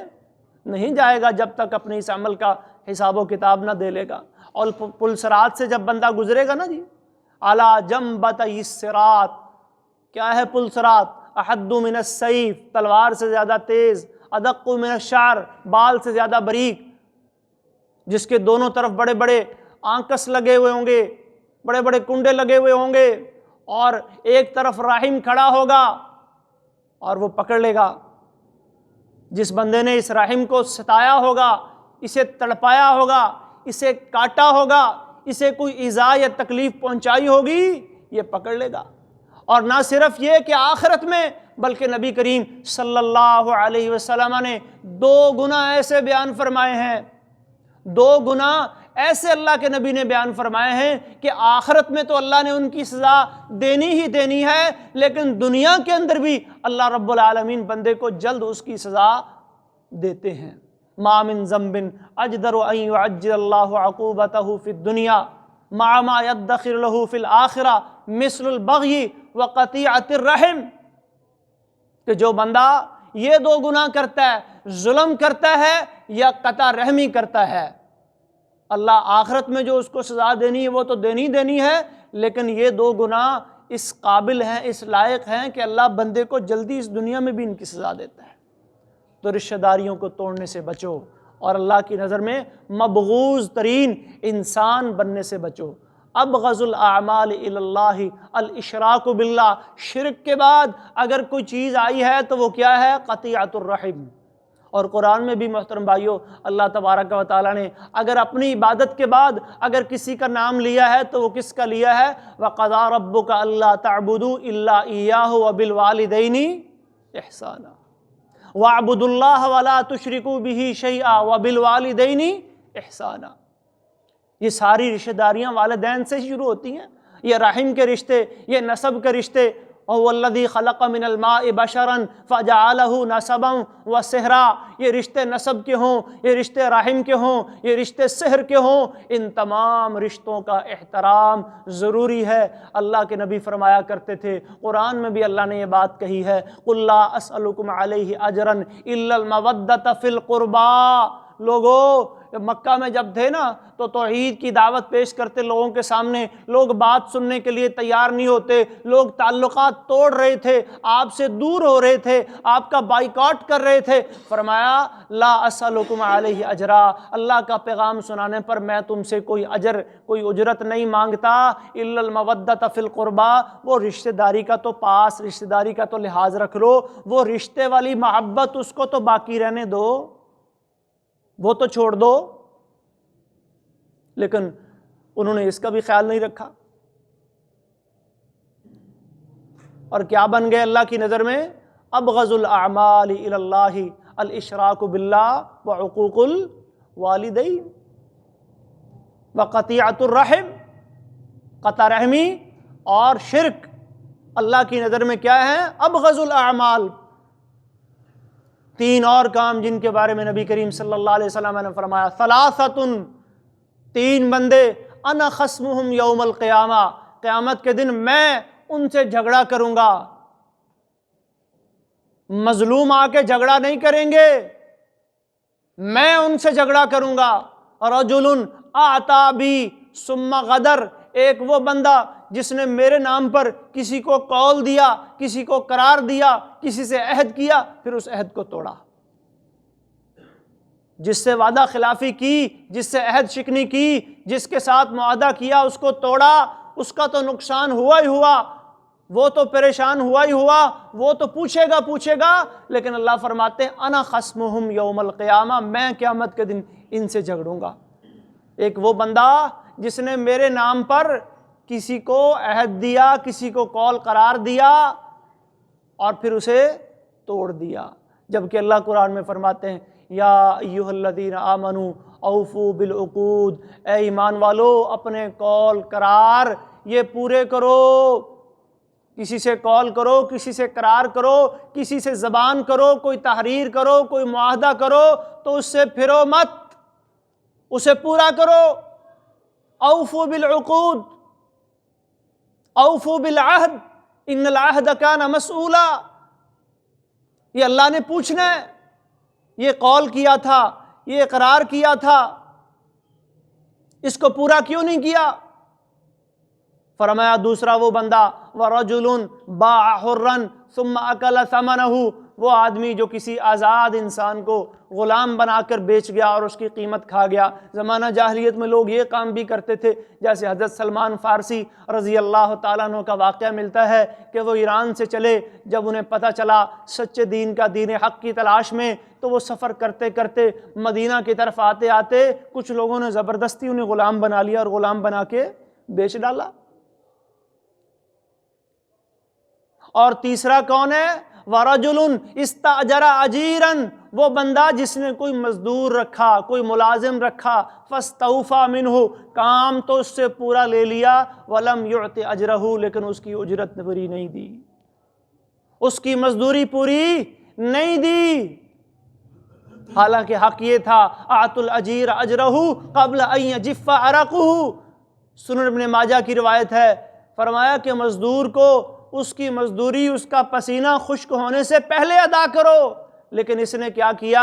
نہیں جائے گا جب تک اپنے اس عمل کا حساب و کتاب نہ دے لے گا۔ اور پل صراط سے جب بندہ گزرے گا نا جی، علی جنبتئی الصراط، کیا ہے پل صراط؟ احد من السیف، تلوار سے زیادہ تیز، ادق من الشعر، بال سے زیادہ باریک، جس کے دونوں طرف بڑے بڑے آنکس لگے ہوئے ہوں گے، بڑے بڑے کنڈے لگے ہوئے ہوں گے، اور ایک طرف راہم کھڑا ہوگا اور وہ پکڑ لے گا۔ جس بندے نے اس راہم کو ستایا ہوگا، اسے تڑپایا ہوگا، اسے کاٹا ہوگا، اسے کوئی ایذا یا تکلیف پہنچائی ہوگی، یہ پکڑ لے گا۔ اور نہ صرف یہ کہ آخرت میں، بلکہ نبی کریم صلی اللہ علیہ وسلم نے 2 گناہ ایسے بیان فرمائے ہیں، 2 گناہ ایسے اللہ کے نبی نے بیان فرمائے ہیں کہ آخرت میں تو اللہ نے ان کی سزا دینی ہی دینی ہے، لیکن دنیا کے اندر بھی اللہ رب العالمین بندے کو جلد اس کی سزا دیتے ہیں۔ ما من ذنب اجدر ان يعجل اللہ عقوبته فی الدنیا مع ما يدخر له فی الآخرہ مثل البغی وقطیعۃ الرحم، کہ جو بندہ یہ 2 گناہ کرتا ہے، ظلم کرتا ہے یا قطع رحمی کرتا ہے، اللہ آخرت میں جو اس کو سزا دینی ہے وہ تو دینی ہے، لیکن یہ 2 گناہ اس قابل ہیں، اس لائق ہیں کہ اللہ بندے کو جلدی اس دنیا میں بھی ان کی سزا دیتا ہے۔ تو رشتہ داریوں کو توڑنے سے بچو، اور اللہ کی نظر میں مبغوض ترین انسان بننے سے بچو۔ ابغض الاعمال الی اللہ الاشراک باللہ، شرک کے بعد اگر کوئی چیز آئی ہے تو وہ کیا ہے؟ قطیعۃ الرحم۔ اور قرآن میں بھی محترم بھائیو، اللہ تبارک و تعالیٰ نے اگر اپنی عبادت کے بعد اگر کسی کا نام لیا ہے تو وہ کس کا لیا ہے؟ وَقَضَىٰ رَبُّكَ أَلَّا تَعْبُدُوا إِلَّا إِيَّاهُ وَبِالْوَالِدَيْنِ إِحْسَانًا وَاعْبُدُوا اللَّهَ وَلَا تُشْرِكُوا بِهِ شَيْئًا وَبِالْوَالِدَيْنِ احسانا۔ یہ ساری رشتہ داریاں والدین سے شروع ہوتی ہیں، یہ رحم کے رشتے، یہ نسب کے رشتے۔ وَهُوَ الَّذِي خَلَقَ مِنَ الْمَاءِ بَشَرًا فَجَعَلَهُ نَسَبًا وَصِهْرًا، یہ رشتے نسب کے ہوں، یہ رشتے رحم کے ہوں، یہ رشتے صہر کے ہوں، ان تمام رشتوں کا احترام ضروری ہے۔ اللہ کے نبی فرمایا کرتے تھے، قرآن میں بھی اللہ نے یہ بات کہی ہے، قُلْ لَا أَسْأَلُكُمْ عَلَيْهِ أَجْرًا إِلَّا الْمَوَدَّةَ فِي الْقُرْبَى۔ لوگوں مکہ میں جب تھے نا تو توحید کی دعوت پیش کرتے لوگوں کے سامنے، لوگ بات سننے کے لیے تیار نہیں ہوتے، لوگ تعلقات توڑ رہے تھے، آپ سے دور ہو رہے تھے، آپ کا بائیکاٹ کر رہے تھے۔ فرمایا لا اسألکم علیہ اجرا، اللہ کا پیغام سنانے پر میں تم سے کوئی اجر، کوئی اجرت نہیں مانگتا، الا المودۃ فی القربى، وہ رشتہ داری کا تو پاس، رشتہ داری کا تو لحاظ رکھ لو، وہ رشتے والی محبت اس کو تو باقی رہنے دو، وہ تو چھوڑ دو۔ لیکن انہوں نے اس کا بھی خیال نہیں رکھا، اور کیا بن گئے اللہ کی نظر میں؟ ابغض الاعمال الی اللہ الاشراک باللہ وعقوق الوالدین وقطیعۃ الرحم، قطع رحمی اور شرک اللہ کی نظر میں کیا ہے؟ ابغض الاعمال۔ تین اور کام جن کے بارے میں نبی کریم صلی اللہ علیہ وسلم نے فرمایا، ثلاثۃ، تین بندے، انا خصمہم یوم القیامہ، قیامت کے دن میں ان سے جھگڑا کروں گا۔ مظلوم آ کے جھگڑا نہیں کریں گے، میں ان سے جھگڑا کروں گا۔ رجل اعطا بی ثم غدر، ایک وہ بندہ جس نے میرے نام پر کسی کو قول دیا، کسی کو قرار دیا، کسی سے عہد کیا، پھر اس عہد کو توڑا، جس سے وعدہ خلافی کی، جس سے عہد شکنی کی، جس کے ساتھ معاہدہ کیا، اس کو توڑا، اس کا تو نقصان ہوا ہی ہوا، وہ تو پریشان ہوا ہی ہوا، وہ تو پوچھے گا۔ لیکن اللہ فرماتے ہیں انا خصمہم یوم القیامہ، میں قیامت کے دن ان سے جھگڑوں گا۔ ایک وہ بندہ جس نے میرے نام پر کسی کو عہد دیا، کسی کو قول قرار دیا اور پھر اسے توڑ دیا، جبکہ اللہ قرآن میں فرماتے ہیں یا ایھا الذین آمنوا اوفوا بالعقود، اے ایمان والو اپنے قول قرار یہ پورے کرو، کسی سے قول کرو، کسی سے قرار کرو، کسی سے زبان کرو، کوئی تحریر کرو، کوئی معاہدہ کرو تو اس سے پھرو مت، اسے پورا کرو۔ اوفوا بالعقود، اوفوا بالعہد ان العہد کان مسئولا، یہ اللہ نے پوچھنا ہے، یہ قول کیا تھا، یہ اقرار کیا تھا، اس کو پورا کیوں نہیں کیا؟ فرمایا دوسرا وہ بندہ وَرَجُلٌ بَاعَ حُرًّا ثُمَّ أَكَلَ ثَمَنَهُ، وہ آدمی جو کسی آزاد انسان کو غلام بنا کر بیچ گیا اور اس کی قیمت کھا گیا۔ زمانہ جاہلیت میں لوگ یہ کام بھی کرتے تھے، جیسے حضرت سلمان فارسی رضی اللہ تعالیٰ عنہ کا واقعہ ملتا ہے کہ وہ ایران سے چلے، جب انہیں پتہ چلا سچے دین کا، دین حق کی تلاش میں، تو وہ سفر کرتے کرتے مدینہ کی طرف آتے آتے کچھ لوگوں نے زبردستی انہیں غلام بنا لیا اور غلام بنا کے بیچ ڈالا۔ اور تیسرا کون ہے؟ وَرَجُلٌ اسْتَأْجَرَ أَجِيرًا، وہ بندہ جس نے کوئی مزدور رکھا، کوئی ملازم رکھا، فَاسْتَوْفَى مِنْهُ، کام تو اس سے پورا لے لیا، وَلَمْ يُعْتِ أَجْرَهُ، لیکن اس کی اجرت پوری نہیں دی، اس کی مزدوری پوری نہیں دی۔ حالانکہ حق یہ تھا اعطوا الأجیر أجرہ قبل ان یجف عرقہ، سنن ابن ماجہ کی روایت ہے، فرمایا کہ مزدور کو اس کی مزدوری، اس کا پسینہ خشک ہونے سے پہلے ادا کرو، لیکن اس نے کیا کیا؟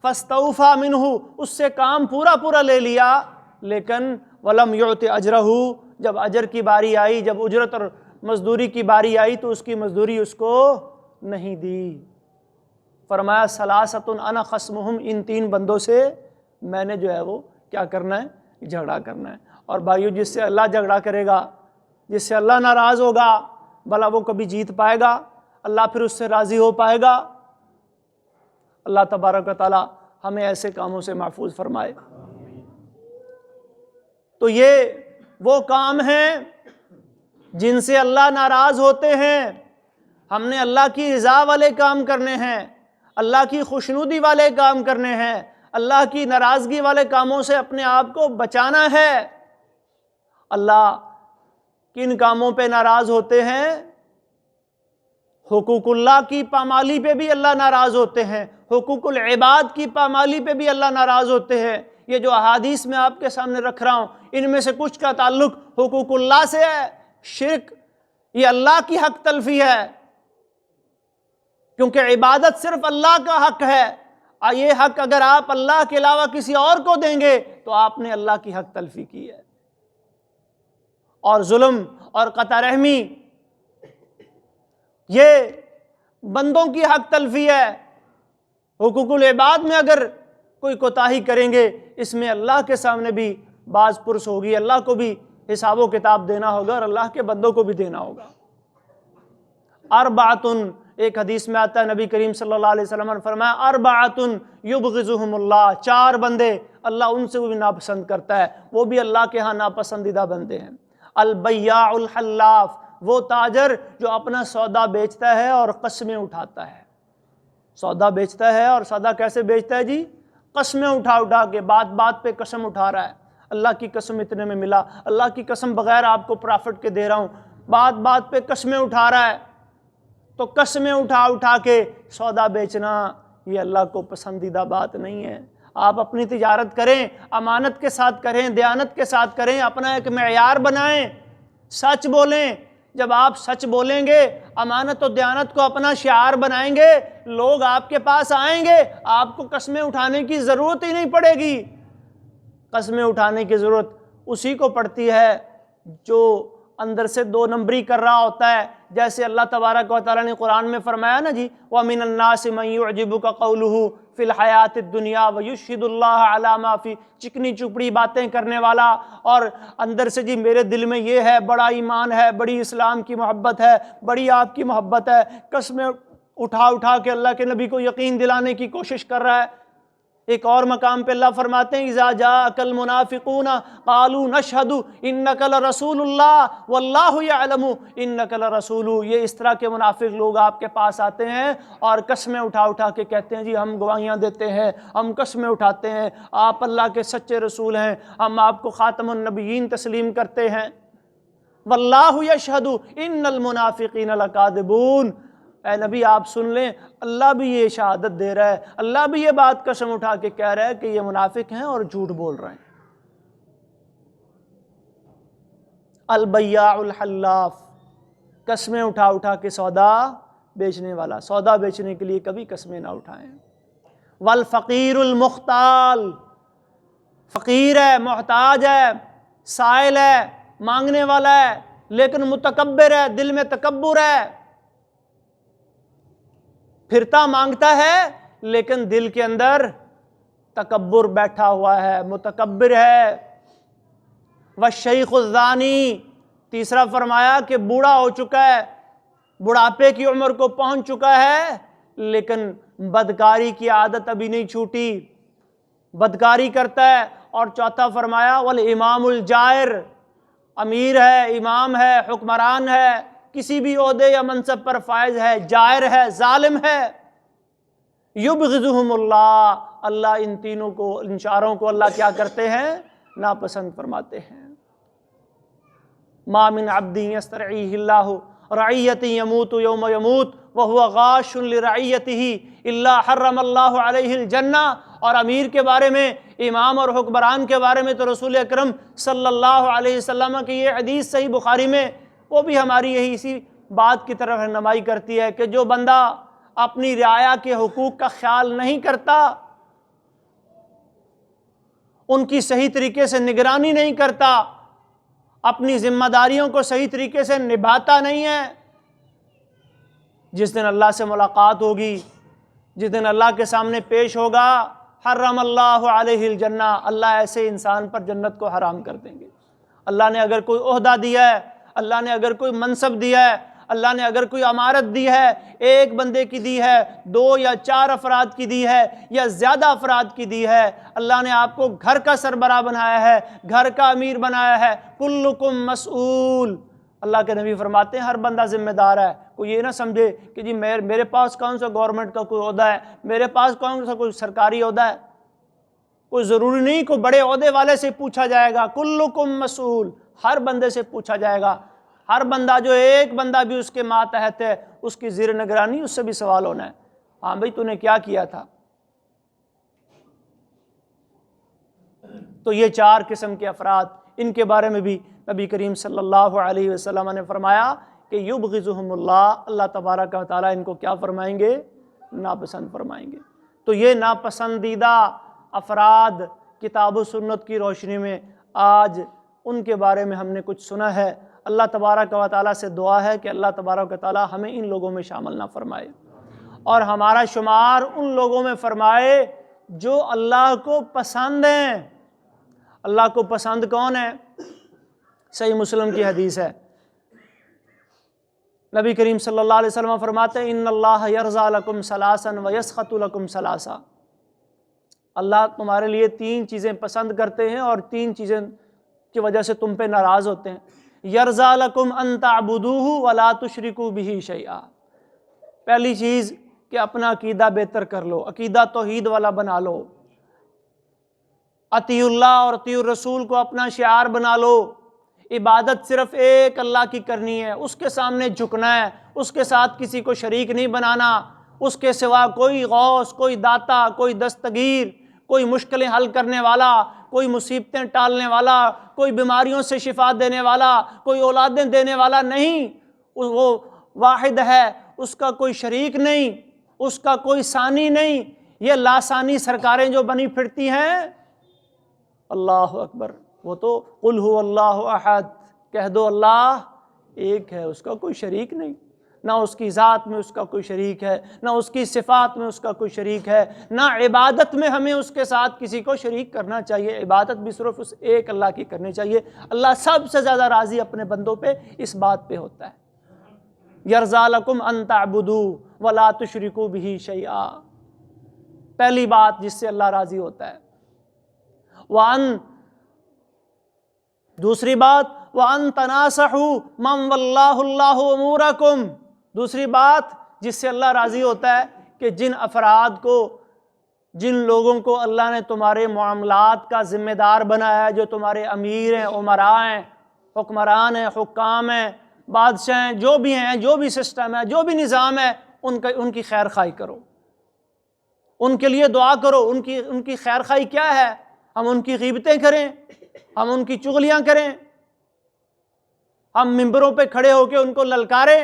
فاستوفى منہ، اس سے کام پورا لے لیا، لیکن ولم یعط اجرہ، جب اجر کی باری آئی، جب اجرت اور مزدوری کی باری آئی تو اس کی مزدوری اس کو نہیں دی۔ فرمایا ثلاثۃ انا خصمہم، ان تین بندوں سے میں نے جو ہے وہ کیا کرنا ہے؟ جھگڑا کرنا ہے۔ اور بھائیو جس سے اللہ جھگڑا کرے گا، جس سے اللہ ناراض ہوگا، بھلا وہ کبھی جیت پائے گا؟ اللہ پھر اس سے راضی ہو پائے گا؟ اللہ تبارک و تعالی ہمیں ایسے کاموں سے محفوظ فرمائے۔ تو یہ وہ کام ہیں جن سے اللہ ناراض ہوتے ہیں، ہم نے اللہ کی رضا والے کام کرنے ہیں، اللہ کی خوشنودی والے کام کرنے ہیں، اللہ کی ناراضگی والے کاموں سے اپنے آپ کو بچانا ہے۔ اللہ کن کاموں پہ ناراض ہوتے ہیں؟ حقوق اللہ کی پامالی پہ بھی اللہ ناراض ہوتے ہیں، حقوق العباد کی پامالی پہ بھی اللہ ناراض ہوتے ہیں۔ یہ جو احادیث میں آپ کے سامنے رکھ رہا ہوں، ان میں سے کچھ کا تعلق حقوق اللہ سے ہے۔ شرک یہ اللہ کی حق تلفی ہے، کیونکہ عبادت صرف اللہ کا حق ہے۔ یہ حق اگر آپ اللہ کے علاوہ کسی اور کو دیں گے تو آپ نے اللہ کی حق تلفی کی ہے۔ اور ظلم اور قطع رحمی یہ بندوں کی حق تلفی ہے۔ حقوق العباد میں اگر کوئی کوتاہی کریں گے، اس میں اللہ کے سامنے بھی باز پرس ہوگی، اللہ کو بھی حساب و کتاب دینا ہوگا اور اللہ کے بندوں کو بھی دینا ہوگا۔ اربعۃ، ایک حدیث میں آتا ہے، نبی کریم صلی اللہ علیہ وسلم نے فرمایا اربعۃ یبغضهم اللہ، 4 بندے اللہ ان سے بھی ناپسند کرتا ہے، وہ بھی اللہ کے ہاں ناپسندیدہ بندے ہیں۔ البیاع الحلاف، وہ تاجر جو اپنا سودا بیچتا ہے اور قسمیں اٹھاتا ہے۔ سودا بیچتا ہے اور سودا کیسے بیچتا ہے جی؟ قسمیں اٹھا اٹھا کے، بات بات پہ قسم اٹھا رہا ہے، اللہ کی قسم اتنے میں ملا، اللہ کی قسم بغیر آپ کو پرافٹ کے دے رہا ہوں، بات بات پہ قسمیں اٹھا رہا ہے۔ تو قسمیں اٹھا اٹھا کے سودا بیچنا یہ اللہ کو پسندیدہ بات نہیں ہے۔ آپ اپنی تجارت کریں، امانت کے ساتھ کریں، دیانت کے ساتھ کریں، اپنا ایک معیار بنائیں، سچ بولیں۔ جب آپ سچ بولیں گے، امانت و دیانت کو اپنا شعار بنائیں گے، لوگ آپ کے پاس آئیں گے، آپ کو قسمیں اٹھانے کی ضرورت ہی نہیں پڑے گی۔ قسمیں اٹھانے کی ضرورت اسی کو پڑتی ہے جو اندر سے 2 نمبری کر رہا ہوتا ہے، جیسے اللہ تبارک و تعالیٰ نے قرآن میں فرمایا نا جی، وَمِنَ النَّاسِ مَن يُعْجِبُكَ قَوْلُهُ فِي الْحَيَاةِ الدُّنْيَا وَيُشْهِدُ اللَّهَ عَلَى مَا فِي، چکنی چپڑی باتیں کرنے والا اور اندر سے جی میرے دل میں یہ ہے، بڑا ایمان ہے، بڑی اسلام کی محبت ہے، بڑی آپ کی محبت ہے، قسمیں اٹھا اٹھا کے اللہ کے نبی کو یقین دلانے کی کوشش کر رہا ہے۔ ایک اور مقام پہ اللہ فرماتے ہیں اذا جاءک المنافقون قالوا نشہد انک لرسول اللہ واللہ یعلم انک لرسول۔ یہ اس طرح کے منافق لوگ آپ کے پاس آتے ہیں اور قسمیں اٹھا اٹھا کے کہتے ہیں جی ہم گواہیاں دیتے ہیں، ہم قسمیں اٹھاتے ہیں، آپ اللہ کے سچے رسول ہیں، ہم آپ کو خاتم النبیین تسلیم کرتے ہیں۔ واللہ یشہد ان المنافقین لکاذبون۔ اے نبی آپ سن لیں، اللہ بھی یہ شہادت دے رہا ہے، اللہ بھی یہ بات قسم اٹھا کے کہہ رہا ہے کہ یہ منافق ہیں اور جھوٹ بول رہے ہیں۔ البیاع الحلاف، قسمیں اٹھا اٹھا کے سودا بیچنے والا، سودا بیچنے کے لیے کبھی قسمیں نہ اٹھائیں۔ والفقیر المختال، فقیر ہے، محتاج ہے، سائل ہے، مانگنے والا ہے، لیکن متکبر ہے، دل میں تکبر ہے، پھرتا مانگتا ہے لیکن دل کے اندر تکبر بیٹھا ہوا ہے، متکبر ہے۔ والشیخ الزانی، تیسرا فرمایا کہ بوڑھا ہو چکا ہے، بڑھاپے کی عمر کو پہنچ چکا ہے لیکن بدکاری کی عادت ابھی نہیں چھوٹی، بدکاری کرتا ہے۔ اور چوتھا فرمایا والامام الجائر، امیر ہے، امام ہے، حکمران ہے، کسی بھی عہدے یا منصب پر فائز ہے، جائر ہے، ظالم ہے۔ یبغضهم اللہ، اللہ ان تینوں کو، ان چاروں کو اللہ کیا کرتے ہیں؟ ناپسند فرماتے ہیں۔ ما من عبد یسترعیہ اللہ رعیۃ یموت یوم یموت وہو غاش لرعیتہ الا حرم اللہ علیہ الجنہ۔ اور امیر کے بارے میں، امام اور حکمران کے بارے میں تو رسول اکرم صلی اللہ علیہ وسلم کی یہ حدیث صحیح بخاری میں، وہ بھی ہماری یہی اسی بات کی طرف رہنمائی کرتی ہے کہ جو بندہ اپنی رعایا کے حقوق کا خیال نہیں کرتا، ان کی صحیح طریقے سے نگرانی نہیں کرتا، اپنی ذمہ داریوں کو صحیح طریقے سے نبھاتا نہیں ہے، جس دن اللہ سے ملاقات ہوگی، جس دن اللہ کے سامنے پیش ہوگا، حرم اللہ علیہ الجنہ، اللہ ایسے انسان پر جنت کو حرام کر دیں گے۔ اللہ نے اگر کوئی عہدہ دیا ہے، اللہ نے اگر کوئی منصب دیا ہے، اللہ نے اگر کوئی امارت دی ہے، ایک بندے کی دی ہے، 2 یا 4 افراد کی دی ہے، یا زیادہ افراد کی دی ہے، اللہ نے آپ کو گھر کا سربراہ بنایا ہے، گھر کا امیر بنایا ہے، کلکم مسئول، اللہ کے نبی فرماتے ہیں ہر بندہ ذمہ دار ہے. کوئی یہ نہ سمجھے کہ جی میرے پاس کون سا گورنمنٹ کا کوئی عہدہ ہے، میرے پاس کون سا کوئی سرکاری عہدہ ہے. کوئی ضروری نہیں کوئی بڑے عہدے والے سے پوچھا جائے گا. کلکم مسئول، ہر بندے سے پوچھا جائے گا. ہر بندہ، جو ایک بندہ بھی اس کے ماتحت ہے، اس کی زیر نگرانی، اس سے بھی سوال ہونا ہے. ہاں بھئی تو نے کیا کیا تھا؟ تو یہ 4 قسم کے افراد، ان کے بارے میں بھی نبی کریم صلی اللہ علیہ وسلم نے فرمایا کہ یبغضہم اللہ، اللہ تبارک و تعالیٰ ان کو کیا فرمائیں گے؟ ناپسند فرمائیں گے. تو یہ ناپسندیدہ افراد کتاب و سنت کی روشنی میں آج ان کے بارے میں ہم نے کچھ سنا ہے. اللہ تبارک و تعالیٰ سے دعا ہے کہ اللہ تبارک و تعالیٰ ہمیں ان لوگوں میں شامل نہ فرمائے اور ہمارا شمار ان لوگوں میں فرمائے جو اللہ کو پسند ہیں. اللہ کو پسند کون ہے؟ صحیح مسلم کی حدیث ہے، نبی کریم صلی اللہ علیہ وسلم فرماتے ہیں ان اللہ یرضی لکم ثلاثا ویسخط لکم ثلاثا. اللہ تمہارے لیے 3 چیزیں پسند کرتے ہیں اور 3 چیزیں کی وجہ سے تم پہ ناراض ہوتے ہیں. یرضی لکم ان تعبدوہ ولا تشرکوا بہ شیئا. پہلی چیز کہ اپنا عقیدہ بہتر کر لو، عقیدہ توحید والا بنا لو. اطیع اللہ اور اطیع الرسول کو اپنا شعار بنا لو. عبادت صرف ایک اللہ کی کرنی ہے، اس کے سامنے جھکنا ہے، اس کے ساتھ کسی کو شریک نہیں بنانا. اس کے سوا کوئی غوث، کوئی داتا، کوئی دستگیر، کوئی مشکلیں حل کرنے والا، کوئی مصیبتیں ٹالنے والا، کوئی بیماریوں سے شفا دینے والا، کوئی اولادیں دینے والا نہیں. وہ واحد ہے، اس کا کوئی شریک نہیں، اس کا کوئی ثانی نہیں. یہ لاسانی سرکاریں جو بنی پھرتی ہیں، اللہ اکبر، وہ تو قل هو اللہ احد، کہہ دو اللہ ایک ہے، اس کا کوئی شریک نہیں. نہ اس کی ذات میں اس کا کوئی شریک ہے، نہ اس کی صفات میں اس کا کوئی شریک ہے، نہ عبادت میں ہمیں اس کے ساتھ کسی کو شریک کرنا چاہیے. عبادت بھی صرف اس ایک اللہ کی کرنی چاہیے. اللہ سب سے زیادہ راضی اپنے بندوں پہ اس بات پہ ہوتا ہے. یرضی لکم ان تعبدوا ولا تشرکوا بہ شیئا، پہلی بات جس سے اللہ راضی ہوتا ہے. دوسری بات وَأَن تَنَاصَحُوا مَن وَلَّاهُ اللَّهُ أُمُورَكُمْ، دوسری بات جس سے اللہ راضی ہوتا ہے کہ جن افراد کو، جن لوگوں کو اللہ نے تمہارے معاملات کا ذمہ دار بنایا ہے، جو تمہارے امیر ہیں، امراء ہیں، حکمران ہیں، حکام ہیں، بادشاہ ہیں، جو بھی ہیں، جو بھی سسٹم ہے، جو بھی نظام ہے، ان کی خیر خواہی کرو، ان کے لیے دعا کرو. ان کی خیر خواہی کیا ہے؟ ہم ان کی غیبتیں کریں، ہم ان کی چغلیاں کریں، ہم ممبروں پہ کھڑے ہو کے ان کو للکاریں؟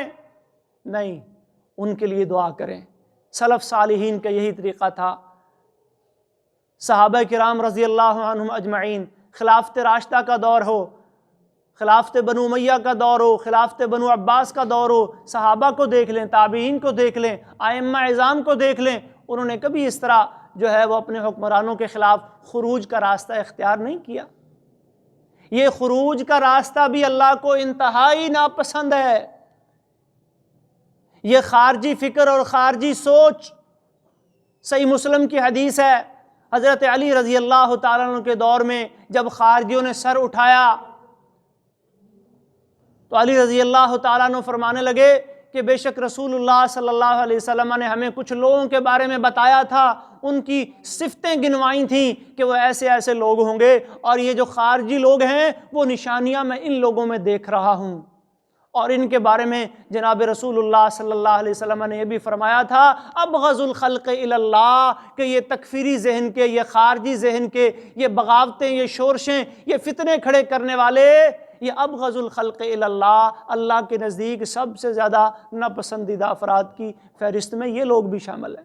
نہیں، ان کے لیے دعا کریں. سلف صالحین کا یہی طریقہ تھا. صحابہ کرام رضی اللہ عنہم اجمعین، خلافت راشدہ کا دور ہو، خلافت بنو امیہ کا دور ہو، خلافت بنو عباس کا دور ہو، صحابہ کو دیکھ لیں، تابعین کو دیکھ لیں، ائمہ اعظام کو دیکھ لیں، انہوں نے کبھی اس طرح جو ہے وہ اپنے حکمرانوں کے خلاف خروج کا راستہ اختیار نہیں کیا. یہ خروج کا راستہ بھی اللہ کو انتہائی ناپسند ہے. یہ خارجی فکر اور خارجی سوچ، صحیح مسلم کی حدیث ہے، حضرت علی رضی اللہ تعالیٰ عنہ کے دور میں جب خارجیوں نے سر اٹھایا تو علی رضی اللہ تعالیٰ عنہ فرمانے لگے کہ بے شک رسول اللہ صلی اللہ علیہ وسلم نے ہمیں کچھ لوگوں کے بارے میں بتایا تھا، ان کی صفتیں گنوائی تھیں کہ وہ ایسے ایسے لوگ ہوں گے، اور یہ جو خارجی لوگ ہیں وہ نشانیاں میں ان لوگوں میں دیکھ رہا ہوں. اور ان کے بارے میں جناب رسول اللہ صلی اللہ علیہ وسلم نے یہ بھی فرمایا تھا ابغض الخلق الی اللہ، کہ یہ تکفیری ذہن کے، یہ خارجی ذہن کے، یہ بغاوتیں، یہ شورشیں، یہ فتنے کھڑے کرنے والے، یہ ابغض الخلق الی اللہ، اللہ کے نزدیک سب سے زیادہ ناپسندیدہ افراد کی فہرست میں یہ لوگ بھی شامل ہیں.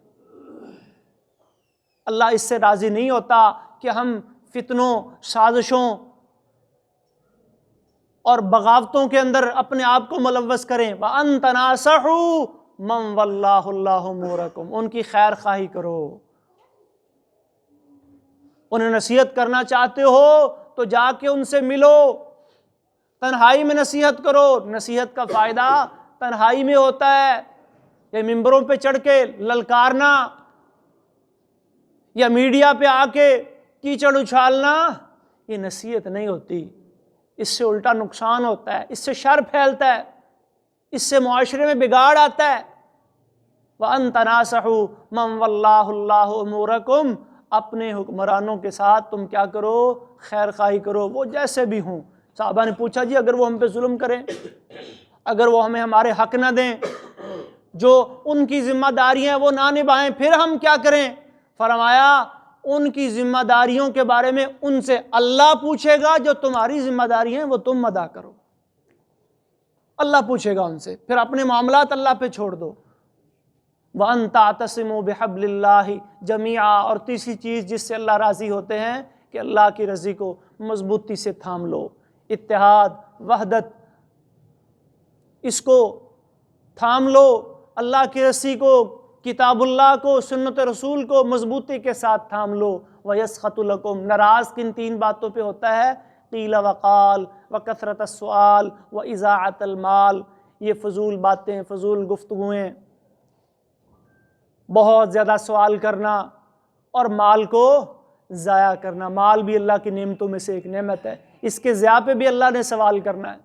اللہ اس سے راضی نہیں ہوتا کہ ہم فتنوں، سازشوں اور بغاوتوں کے اندر اپنے آپ کو ملوث کریں. وَأَن تَنَاصَحُوا مَن وَلَّاهُ اللَّهُ أُمُورَكُمْ، ان کی خیر خواہی کرو. انہیں نصیحت کرنا چاہتے ہو تو جا کے ان سے ملو، تنہائی میں نصیحت کرو. نصیحت کا فائدہ تنہائی میں ہوتا ہے. یہ ممبروں پہ چڑھ کے للکارنا یا میڈیا پہ آ کے کیچڑ اچھالنا، یہ نصیحت نہیں ہوتی. اس سے الٹا نقصان ہوتا ہے، اس سے شر پھیلتا ہے، اس سے معاشرے میں بگاڑ آتا ہے۔ وَأَن تَنَاصَحُوا مَن وَلَّاهُ اللَّهُ أُمُورَكُمْ، اپنے حکمرانوں کے ساتھ تم کیا کرو؟ خیر خواہی کرو، وہ جیسے بھی ہوں۔ صحابہ نے پوچھا جی اگر وہ ہم پہ ظلم کریں، اگر وہ ہمیں ہمارے حق نہ دیں، جو ان کی ذمہ داریاں وہ نہ نبھائیں، پھر ہم کیا کریں؟ فرمایا ان کی ذمہ داریوں کے بارے میں ان سے اللہ پوچھے گا، جو تمہاری ذمہ داریاں ہیں وہ تم ادا کرو، اللہ پوچھے گا ان سے، پھر اپنے معاملات اللہ پہ چھوڑ دو۔ وَأَن تَعْتَصِمُوا بِحَبْلِ اللَّهِ جَمِيعًا، اور تیسری چیز جس سے اللہ راضی ہوتے ہیں کہ اللہ کی رضی کو مضبوطی سے تھام لو، اتحاد، وحدت، اس کو تھام لو، اللہ کی رسی کو، کتاب اللہ کو، سنت رسول کو مضبوطی کے ساتھ تھام لو۔ وَيَسْخَطُ لَكُمْ، ناراض کن تین باتوں پہ ہوتا ہے؟ قیل وقال، وکثرت السؤال، واضاعت المال، یہ فضول باتیں، فضول گفتگویں، بہت زیادہ سوال کرنا اور مال کو ضائع کرنا۔ مال بھی اللہ کی نعمتوں میں سے ایک نعمت ہے، اس کے ضیاع پہ بھی اللہ نے سوال کرنا ہے۔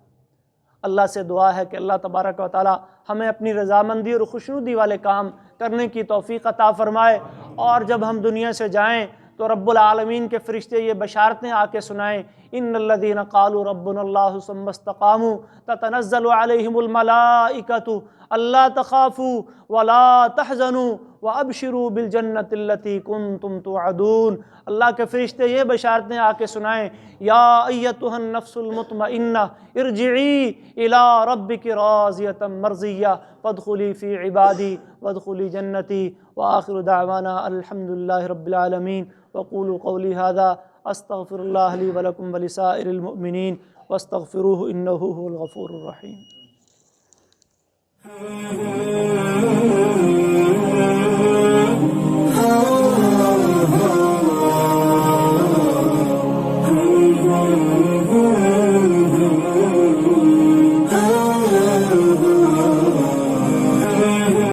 اللہ سے دعا ہے کہ اللہ تبارک و تعالی ہمیں اپنی رضامندی اور خوشنودی والے کام کرنے کی توفیق عطا فرمائے، اور جب ہم دنیا سے جائیں تو رب العالمین کے فرشتے یہ بشارتیں آ کے سنائیں، ان الذین قالوا ربنا اللہ ثم استقاموا تتنزل علیہم الملائکۃ الا تخافوا ولا تحزنوا وابشروا بالجنۃ التی کنتم توعدون۔ اللہ کے فرشتے یہ بشارتیں آ کے سنائیں، یا ایتھا النفس المطمئنہ ارجعی الی ربک راضیۃ مرضیہ فادخلی فی عبادی وادخلی جنتی۔ وآخر دعوانا الحمد للہ رب العالمین۔ وقولوا قولی ھذا استغفر اللہ لی ولکم ولسائر المؤمنین واستغفروہ انہ هو الغفور الرحیم۔